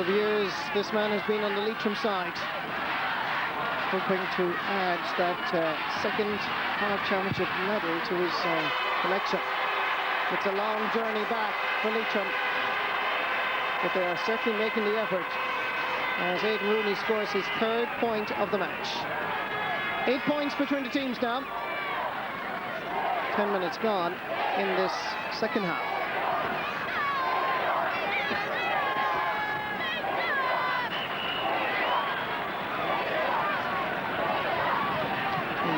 Years this man has been on the Leitrim side, hoping to add that second Connacht Championship medal to his collection. It's a long journey back for Leitrim, but they are certainly making the effort as Aidan Rooney scores his third point of the match. 8 points between the teams now. 10 minutes gone in this second half.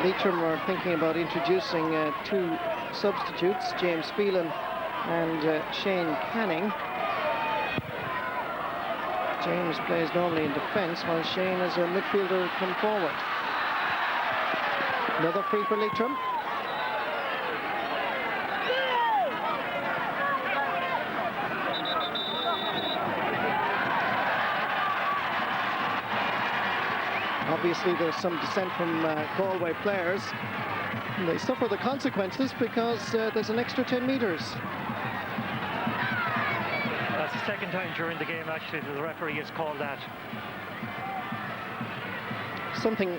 Leitrim are thinking about introducing two substitutes, James Phelan and Shane Canning. James plays normally in defence, while Shane as a midfielder come forward. Another free for Leitrim. Obviously, there's some dissent from Galway players. And they suffer the consequences because there's an extra 10 metres. That's the second time during the game, actually, that the referee has called that. Something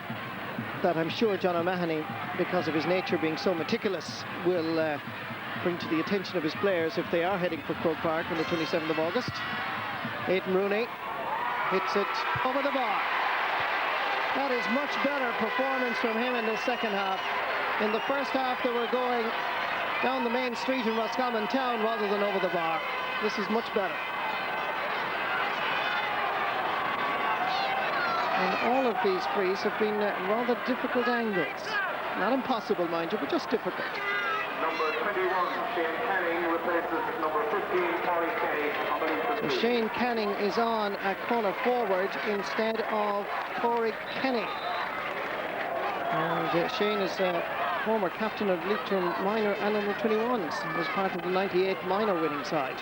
that I'm sure John O'Mahony, because of his nature being so meticulous, will bring to the attention of his players if they are heading for Croke Park on the 27th of August. Aidan Rooney hits it over the bar. That is much better performance from him in the second half. In the first half, they were going down the main street in Roscommon town rather than over the bar. This is much better. And all of these frees have been rather difficult angles. Not impossible, mind you, but just difficult. Number 21, Shane Canning, replaces number 15, Corey Kenny on the Leitrim. So Shane Canning is on a corner forward instead of Corey Kenny. And Shane is a former captain of Leitrim minor and under 21s. He was part of the 98 minor winning side.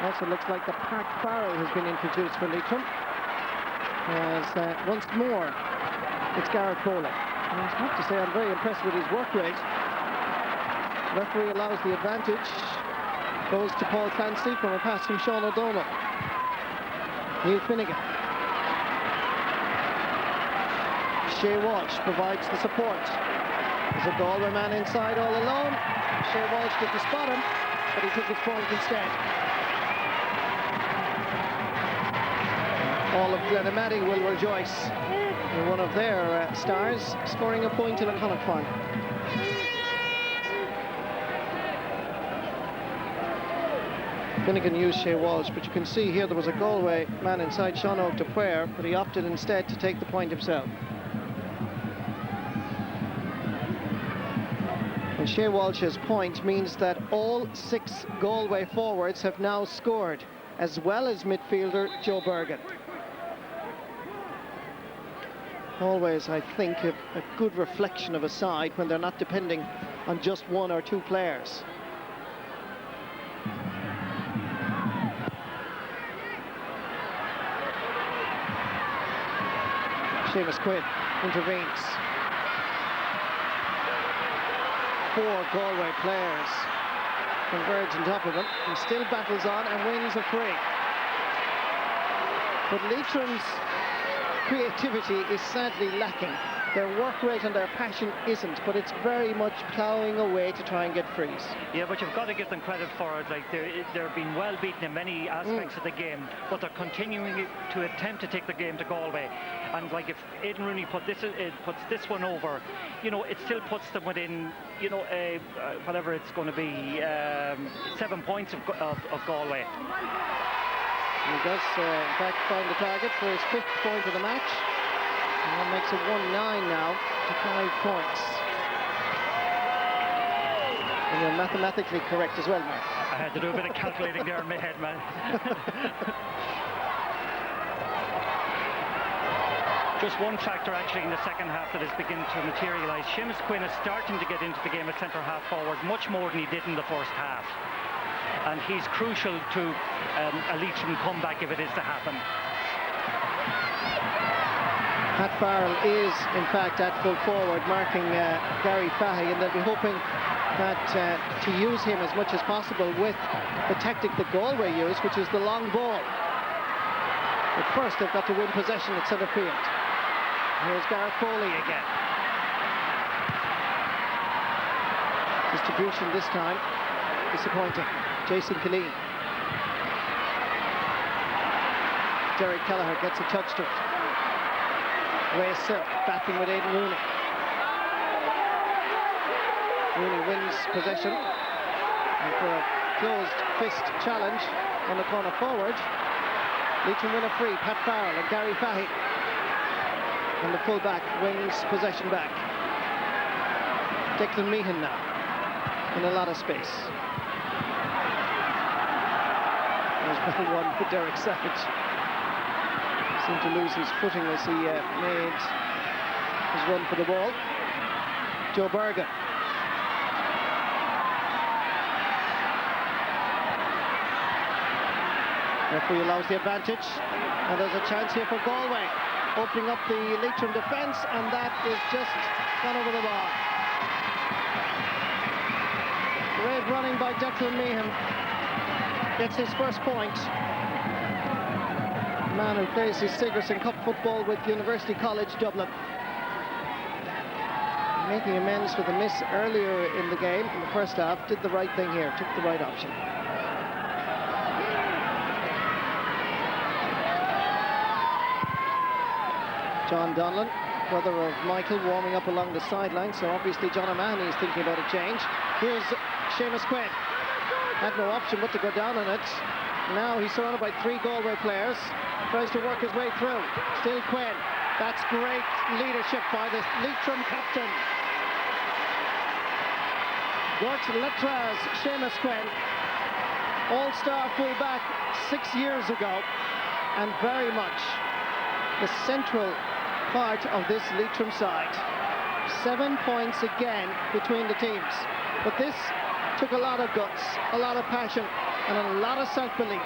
Also looks like the Park Barrel has been introduced for Leitrim. As once more, it's Gareth Bowling. And I have to say I'm very impressed with his work rate. Referee allows the advantage. Goes to Paul Clancy from a pass from Sean O'Donnell. Neil Finnegan. Shea Walsh provides the support. There's a Galway man inside all alone. Shea Walsh didn't spot him, but he took his point instead. All of Glenamaddy will rejoice in one of their stars scoring a point in a Connacht final. Finnegan used Shea Walsh, but you can see here there was a Galway man inside Sean O'Donnell, but he opted instead to take the point himself. And Shea Walsh's point means that all 6 Galway forwards have now scored, as well as midfielder Joe Bergen. Always, I think, a good reflection of a side when they're not depending on just 1 or 2 players. Seamus Quinn intervenes. 4 Galway players converge on top of him. He still battles on and wins a free. But Leitrim's creativity is sadly lacking. Their work rate and their passion isn't, but it's very much ploughing away to try and get frees. Yeah, but you've got to give them credit for it. Like they're being well beaten in many aspects of the game, but they're continuing to attempt to take the game to Galway. And like if Aidan Rooney puts this one over, you know, it still puts them within, you know, whatever it's going to be, 7 points of Galway. He does, in fact, find the target for his 5th point of the match. And that makes it 1-9 now to 5 points. And you're mathematically correct as well, Mark. I had to do a bit of calculating there in my head, man. Just one factor actually in the second half that is beginning to materialise. Seamus Quinn is starting to get into the game at centre half forward much more than he did in the first half. And he's crucial to a Leitrim comeback if it is to happen. Pat Farrell is, in fact, at full forward, marking Gary Fahy, and they'll be hoping that to use him as much as possible with the tactic that Galway use, which is the long ball. But first, they've got to win possession at centre field. Here's Gareth Foley again. Distribution this time disappointing. Jason Killeen. Derek Kelleher gets a touch to it. Ray Silk battling with Aidan Rooney. Rooney wins possession. And for a closed fist challenge on the corner forward, Leitrim win a free. Pat Farrell and Gary Fahy. And the full-back wins possession back. Declan Meehan now in a lot of space. There's well one for Derek Savage. Seemed to lose his footing as he made his run for the ball. Joe Bergen. Referee allows the advantage, and there's a chance here for Galway, opening up the Leitrim defence, and that is just gone over the bar. Great running by Declan Meehan. Gets his first point. Man who plays his Sigerson Cup football with University College Dublin. Making amends for the miss earlier in the game, in the first half, did the right thing here, took the right option. John Donlan, brother of Michael, warming up along the sideline, so obviously John O'Mahony is thinking about a change. Here's Seamus Quinn. Had no option but to go down on it. Now he's surrounded by 3 Galway players. Tries to work his way through. Still Quinn. That's great leadership by the Leitrim captain. Gort Letras, Seamus Quinn. All-star fullback 6 years ago. And very much the central part of this Leitrim side. 7 points again between the teams. But this took a lot of guts, a lot of passion, and a lot of self-belief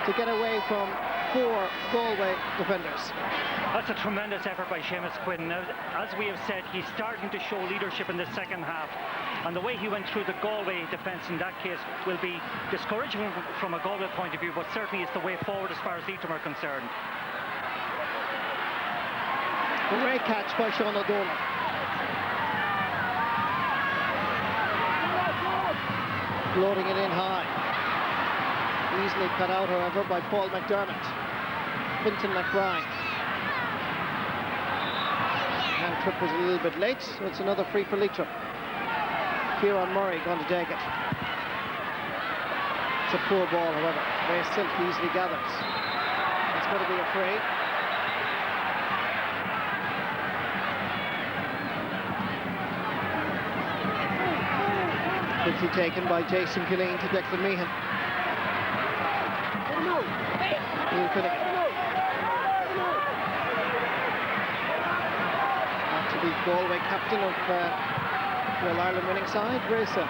to get away from 4 Galway defenders. That's a tremendous effort by Seamus Quinn. Now, as we have said, he's starting to show leadership in the second half. And the way he went through the Galway defence in that case will be discouraging from a Galway point of view, but certainly it's the way forward as far as Leitrim are concerned. Great catch by Sean O'Donnell. Loading it in high. Easily cut out, however, by Paul McDermott. Fintan McBride. Hand trip was a little bit late, so it's another free for Leitrim. Kieran Murray going to take it. It's a poor ball, however. Ray Silk easily gathers. It's going to be a free. Quickly taken by Jason Killeen to Declan Meehan. Neil Finnegan. After the Galway captain of the All-Ireland winning side, Grayson.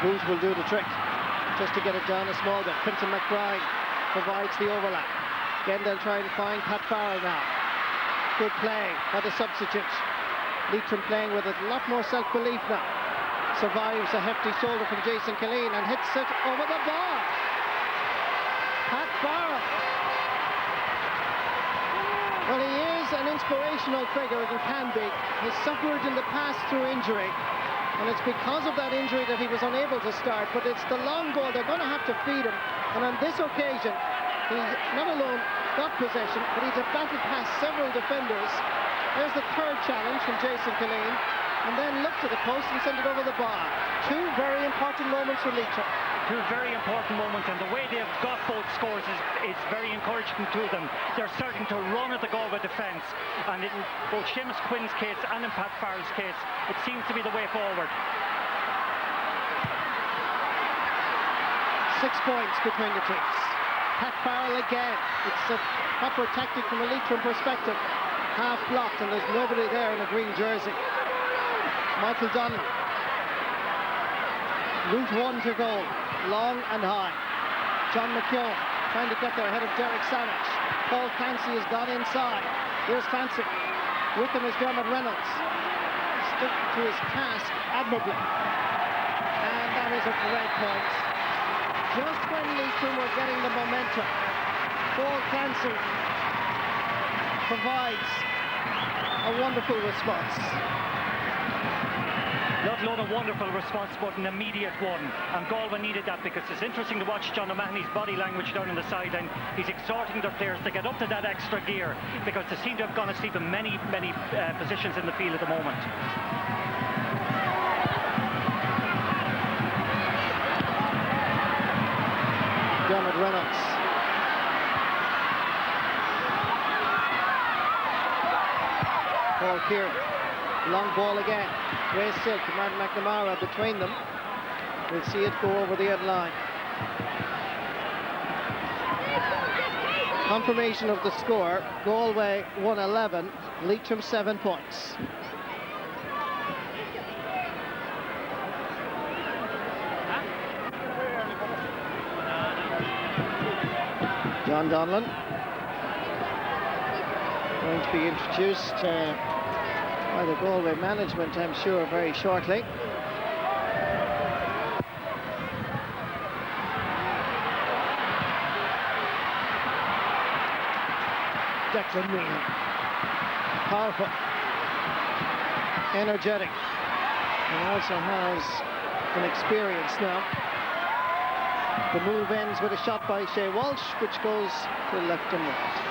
Booth will do the trick, just to get it down a small bit. Fintan McBride provides the overlap. Again, they'll try and find Pat Farrell now. Good play by the substitute. Leitrim playing with a lot more self-belief now. Survives a hefty shoulder from Jason Killeen and hits it over the bar. Pat Farrell. Well, he is an inspirational figure, as he can be. He suffered in the past through injury, and it's because of that injury that he was unable to start. But it's the long ball, they're going to have to feed him. And on this occasion, he not alone got possession, but he's batted past several defenders. There's the third challenge from Jason Killeen, and then looked to the post and sent it over the bar. 2 very important moments for Leitrim. two very important moments, and the way they've got both scores is very encouraging to them. They're starting to run at the Galway defence, and in both Seamus Quinn's case and in Pat Farrell's case, it seems to be the way forward. 6 points between the teams. Pat Farrell again. It's a proper tactic from a Leitrim perspective. Half blocked, and there's nobody there in a green jersey. Michael Donnelly. Route 1 to goal. Long and high. John McKeown trying to get there ahead of Derek Savage. Paul Clancy has gone inside. Here's Fancy. With him is Dermot Reynolds. Stuck to his task admirably. And that is a great point. Just when Leitrim were getting the momentum, Paul Clancy provides a wonderful response. Not alone a wonderful response, but an immediate one. And Galway needed that, because it's interesting to watch John O'Mahony's body language down on the sideline. He's exhorting their players to get up to that extra gear, because they seem to have gone asleep in many positions in the field at the moment. Dermot Reynolds. Paul Kieran. Long ball again. Ray Silk and Martin McNamara between them. We'll see it go over the end line. Confirmation of the score. Galway 111, Leitrim 7 points. John Donlan going to be introduced by the Galway management, I'm sure, very shortly. Declan Meehan. Powerful. Energetic. And also has an experience now. The move ends with a shot by Shea Walsh, which goes to left and right.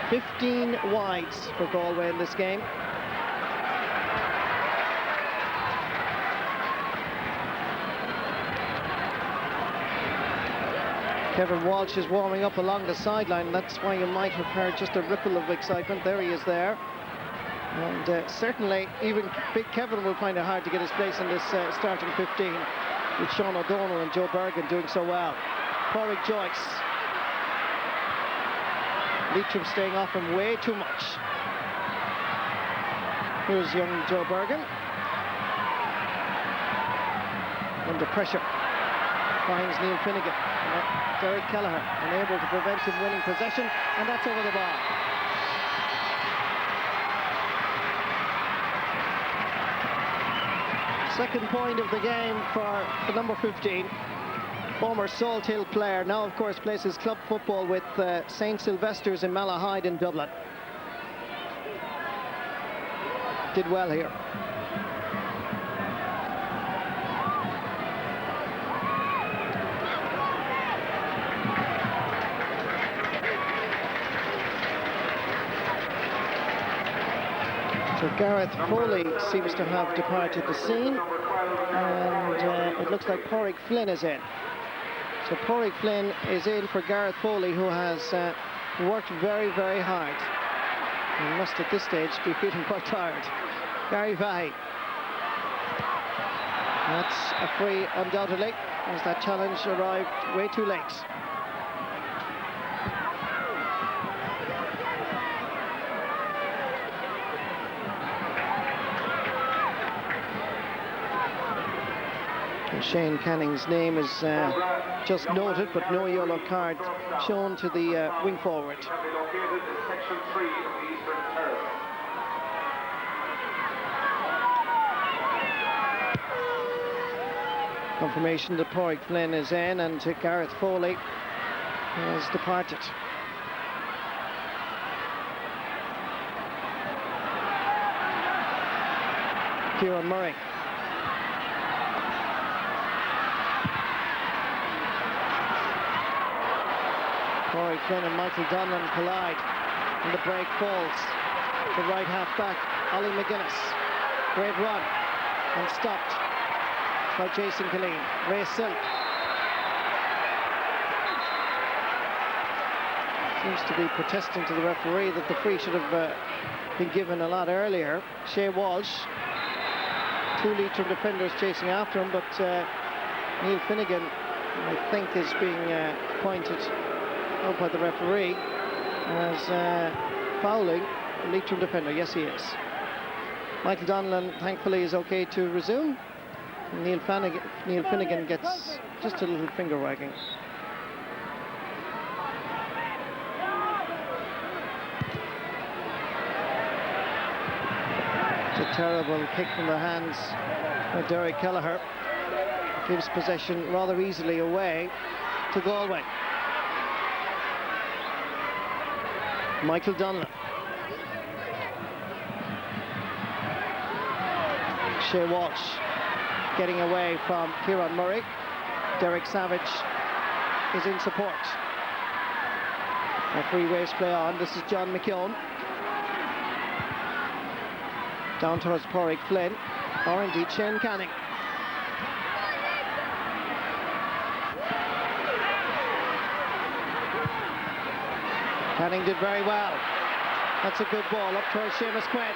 15 wides for Galway in this game. Kevin Walsh is warming up along the sideline. That's why you might have heard just a ripple of excitement. There he is there. And certainly even big Kevin will find it hard to get his place in this starting 15, with Sean O'Donnell and Joe Bergen doing so well. Porrick Joyce. Leitrim staying off him way too much. Here's young Joe Bergen. Under pressure. Finds Neil Finnegan. Derek Kelleher unable to prevent him winning possession, and that's over the bar. Second point of the game for the number 15. Former Salt Hill player, now of course plays his club football with St. Sylvester's in Malahide in Dublin. Did well here. So Gareth Foley seems to have departed the scene, and it looks like Porrick Flynn is in. So Porrick Flynn is in for Gareth Foley, who has worked very, very hard. He must at this stage be feeling quite tired. Gary Vahe. That's a free, undoubtedly, as that challenge arrived way too late. Shane Canning's name is just noted, but no yellow card shown to the wing forward. Confirmation that Porrick Flynn is in, and Gareth Foley has departed. Kieran Murray. Porrick Flynn and Michael Donlan collide, and the break falls. The right half back, Ollie McGuinness. Great run, and stopped. by Jason Killeen. Ray Silk seems to be protesting to the referee that the free should have been given a lot earlier. Shea Walsh, 2 Leitrim defenders chasing after him, but Neil Finnegan, I think, is being pointed out by the referee as fouling a Leitrim defender. Yes, he is. Michael Donlan, thankfully, is okay to resume. Neil Finnegan gets just a little finger wagging. It's a terrible kick from the hands of Derek Kelleher. Gives possession rather easily away to Galway. Michael Donlan. Shea Walsh getting away from Kieran Murray. Derek Savage is in support. Referee waves play on. This is John McKeown. Down towards Pádraig Flynn, or indeed Shane Canning. Canning did very well. That's a good ball up towards Seamus Quinn.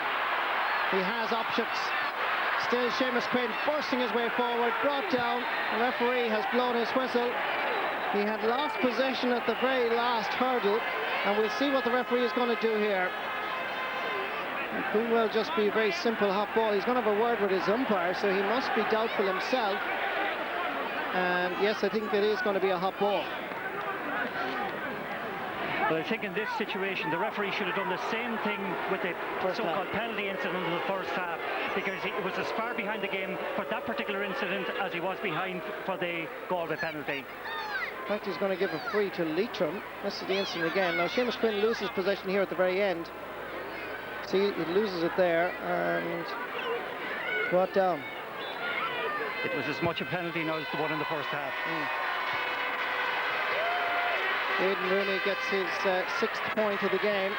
He has options. Still Seamus Quinn bursting his way forward, brought down. The referee has blown his whistle. He had lost possession at the very last hurdle, and we'll see what the referee is going to do here. It could well just be a very simple hot ball. He's going to have a word with his umpire, so he must be doubtful himself. And yes, I think it is going to be a hot ball. But I think in this situation, the referee should have done the same thing with the so-called penalty incident in the first half, because he was as far behind the game for that particular incident as he was behind for the Galway penalty. In fact, he's going to give a free to Leitrim. This is the incident again. Now, Seamus Quinn loses possession here at the very end. See, he loses it there and brought down. It was as much a penalty now as the one in the first half. Aidan Rooney gets his 6th point of the game.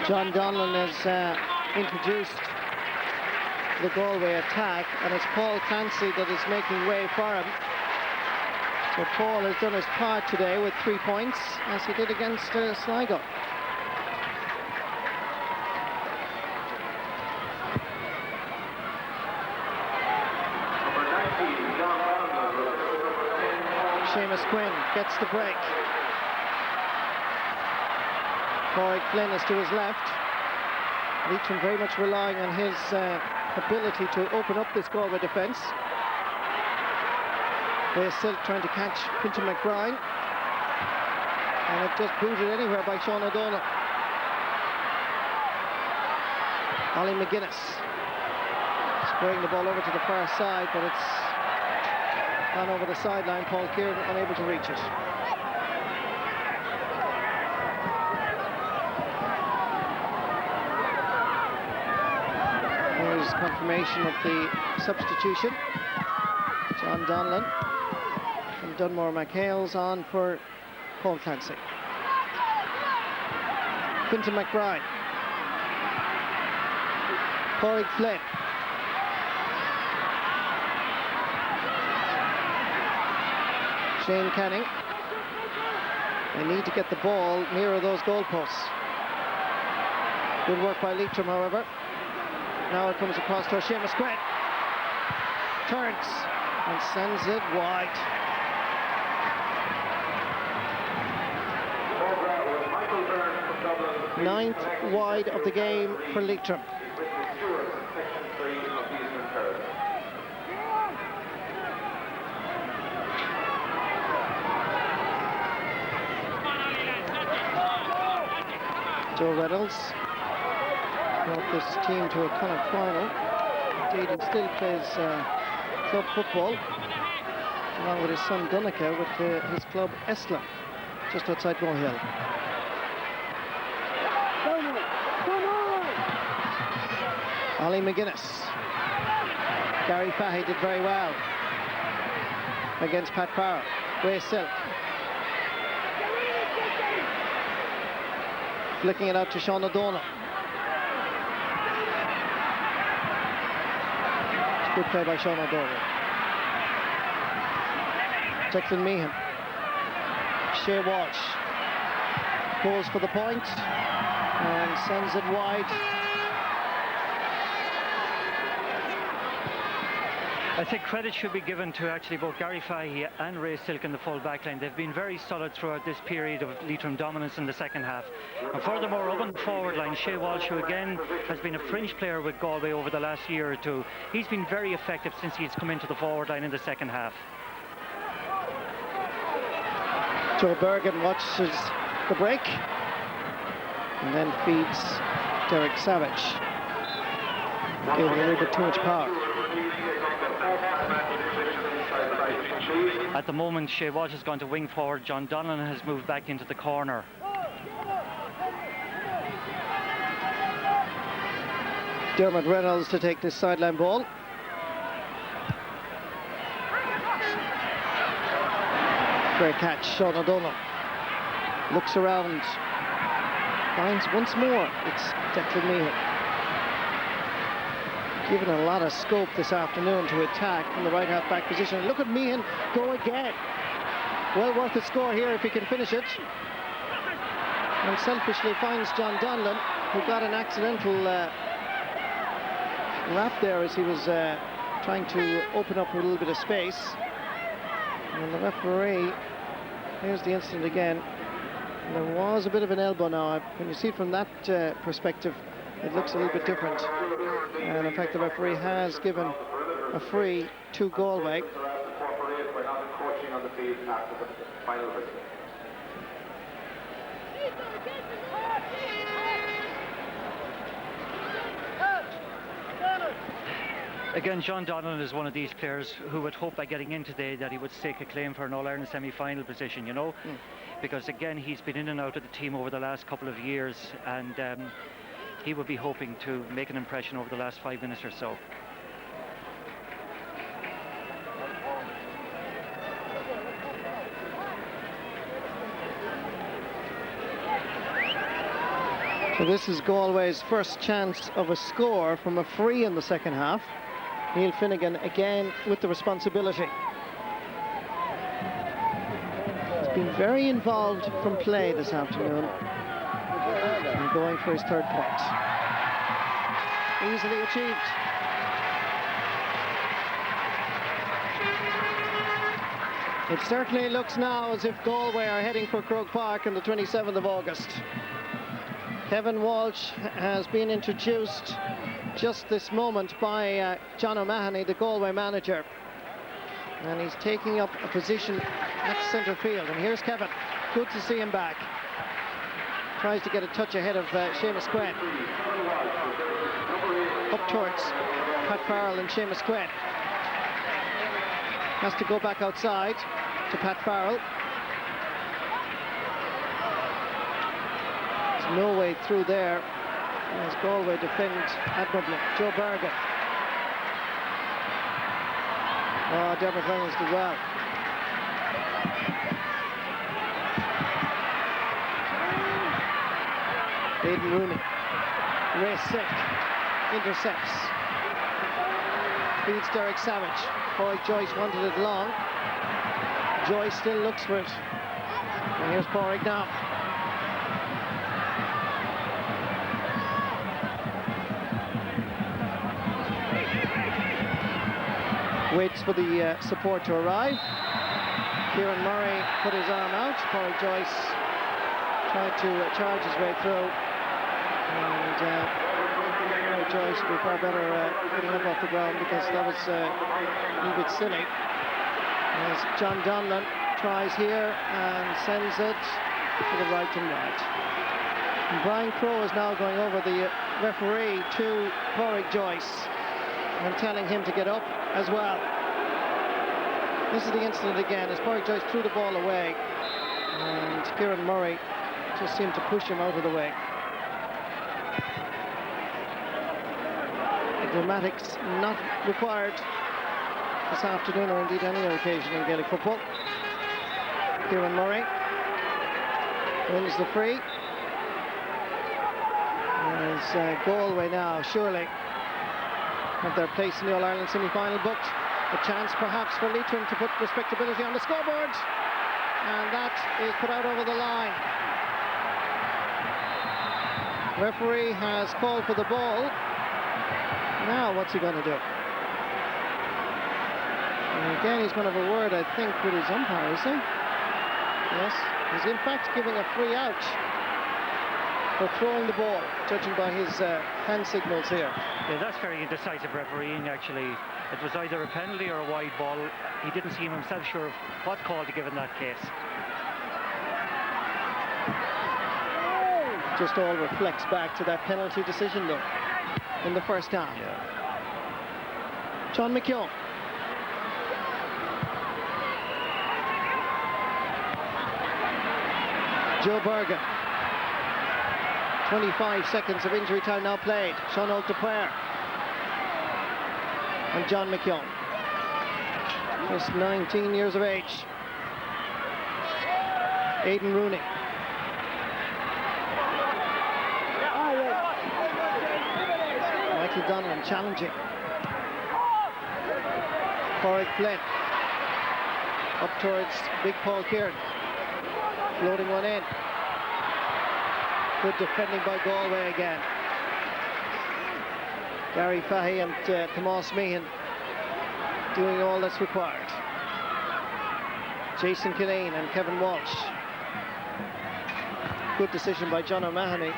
John Donlan has introduced the Galway attack, and it's Paul Clancy that is making way for him. So Paul has done his part today with 3 points, as he did against Sligo. Seamus Quinn gets the break. Pádraig Flynn is to his left. Leitrim very much relying on his ability to open up this Galway defence. They're still trying to catch Quinton McBride, and it just booted anywhere by Sean O'Donnell. Ollie McGuinness spraying the ball over to the far side, but it's gone over the sideline. Paul Kieran unable to reach it. Here's confirmation of the substitution. John Donlan from Dunmore McHale's on for Paul Clancy. Quinton McBride. Pádraig Flynn. Shane Canning. They need to get the ball nearer those goalposts. Good work by Leitrim, however. Now it comes across to Seamus Quinn. Turns and sends it wide. Ninth wide of the game for Leitrim. Joe Reynolds brought this team to a Connacht final. Indeed, he still plays club football, along with his son Donica, with his club Esla, just outside Mohill. Ollie McGuinness Gary Fahey did very well against Pat Farrell. Ray Silk flicking it out to Sean O'Donnell. Good play by Sean O'Donnell. Declan Meehan. Shea Walsh goes for the point and sends it wide. I think credit should be given to actually both Gary Fahey and Ray Silk in the full back line. They've been very solid throughout this period of Leitrim dominance in the second half. And furthermore, up on the forward line, Shea Walsh, who again has been a fringe player with Galway over the last year or two, he's been very effective since he's come into the forward line in the second half. Joe Bergen watches the break and then feeds Derek Savage. Giving a little bit too much power. At the moment, Shea Walsh has gone to wing forward. John Donlan has moved back into the corner. Dermot Reynolds to take this sideline ball. Great catch, Sean O'Donnell. Looks around. Finds once more. It's Declan Meehan. Given a lot of scope this afternoon to attack from the right half-back position. Look at Meehan go again. Well worth a score here if he can finish it. And selfishly finds John Donlan, who got an accidental wrap there as he was trying to open up a little bit of space. And the referee, here's the incident again. There was a bit of an elbow now. When you see it from that perspective, it looks a little bit different. And in fact, the referee has given a free to Galway. Again, John Donlan is one of these players who would hope by getting in today that he would stake a claim for an All-Ireland semi-final position, you know, because again, he's been in and out of the team over the last couple of years, and he would be hoping to make an impression over the last 5 minutes or so. So this is Galway's first chance of a score from a free in the second half. Neil Finnegan again with the responsibility. He's been very involved from play this afternoon and going for his third point. Easily achieved. It certainly looks now as if Galway are heading for Croke Park on the 27th of August. Kevin Walsh has been introduced just this moment by John O'Mahony, the Galway manager. And he's taking up a position at centre field. And here's Kevin. Good to see him back. Tries to get a touch ahead of Seamus Quinn. Up towards Pat Farrell and Seamus Quinn. Has to go back outside to Pat Farrell. There's no way through there as Galway defend admirably. Joe Bergen. Oh, Dermot Reynolds did well. Aidan Rooney. Ray Silk intercepts. Feeds Derek Savage. Boy Joyce wanted it long. Joyce still looks for it. And here's Porrick now. Waits for the support to arrive. Kieran Murray put his arm out. Porrick Joyce tried to charge his way through. And Porrick Joyce would be far better getting up off the ground because that was a little bit silly. As John Donlan tries here and sends it to the right and wide. And Brian Crowe is now going over the referee to Porrick Joyce and telling him to get up as well. This is the incident again as Porrick Joyce threw the ball away and Kieran Murray just seemed to push him out of the way. Dramatics not required this afternoon, or indeed any occasion in Gaelic football. Kieran Murray wins the free. There's Galway now, surely have their place in the All-Ireland semi-final booked. A chance perhaps for Leitrim to put respectability on the scoreboard. And that is put out over the line. Referee has called for the ball. Now what's he going to do? And again, he's going to have a word, I think, with his umpire, is he? Yes, he's in fact giving a free out for throwing the ball, judging by his hand signals here. Yeah, that's very indecisive refereeing, actually. It was either a penalty or a wide ball. He didn't seem himself sure of what call to give in that case. Just all reflects back to that penalty decision, though, in the first half. Yeah. John McKeown. Joe Bergen. 25 seconds of injury time now played. Sean O'Dwyer and John McKeown. Just 19 years of age. Aidan Rooney. Michael Donovan challenging. Corrick Flynn. Up towards Big Paul Kieran. Floating one in. Good defending by Galway again. Gary Fahy and Tomas Meehan doing all that's required. Jason Killeen and Kevin Walsh. Good decision by John O'Mahony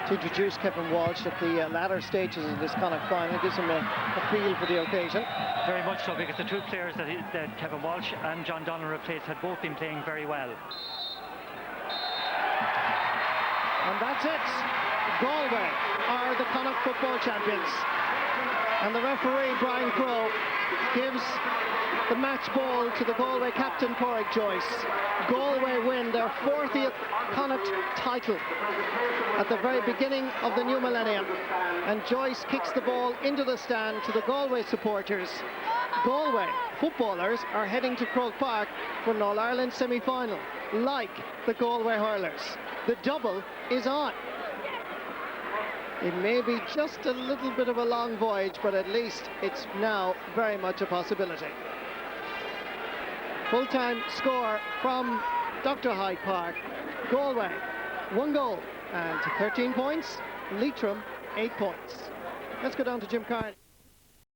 to introduce Kevin Walsh at the latter stages of this Connacht final. Gives him a feel for the occasion. Very much so, because the two players that Kevin Walsh and John Donlan replaced had both been playing very well. And that's it. Galway are the Connacht football champions. And the referee, Brian Crowe, gives the match ball to the Galway captain, Corrick Joyce. Galway win their 40th Connacht title at the very beginning of the new millennium. And Joyce kicks the ball into the stand to the Galway supporters. Galway footballers are heading to Croke Park for an All-Ireland semi-final, like the Galway hurlers. The double is on. It may be just a little bit of a long voyage, but at least it's now very much a possibility. Full-time score from Dr. Hyde Park. Galway, 1 goal and 13 points. Leitrim, 8 points. Let's go down to Jim Carney.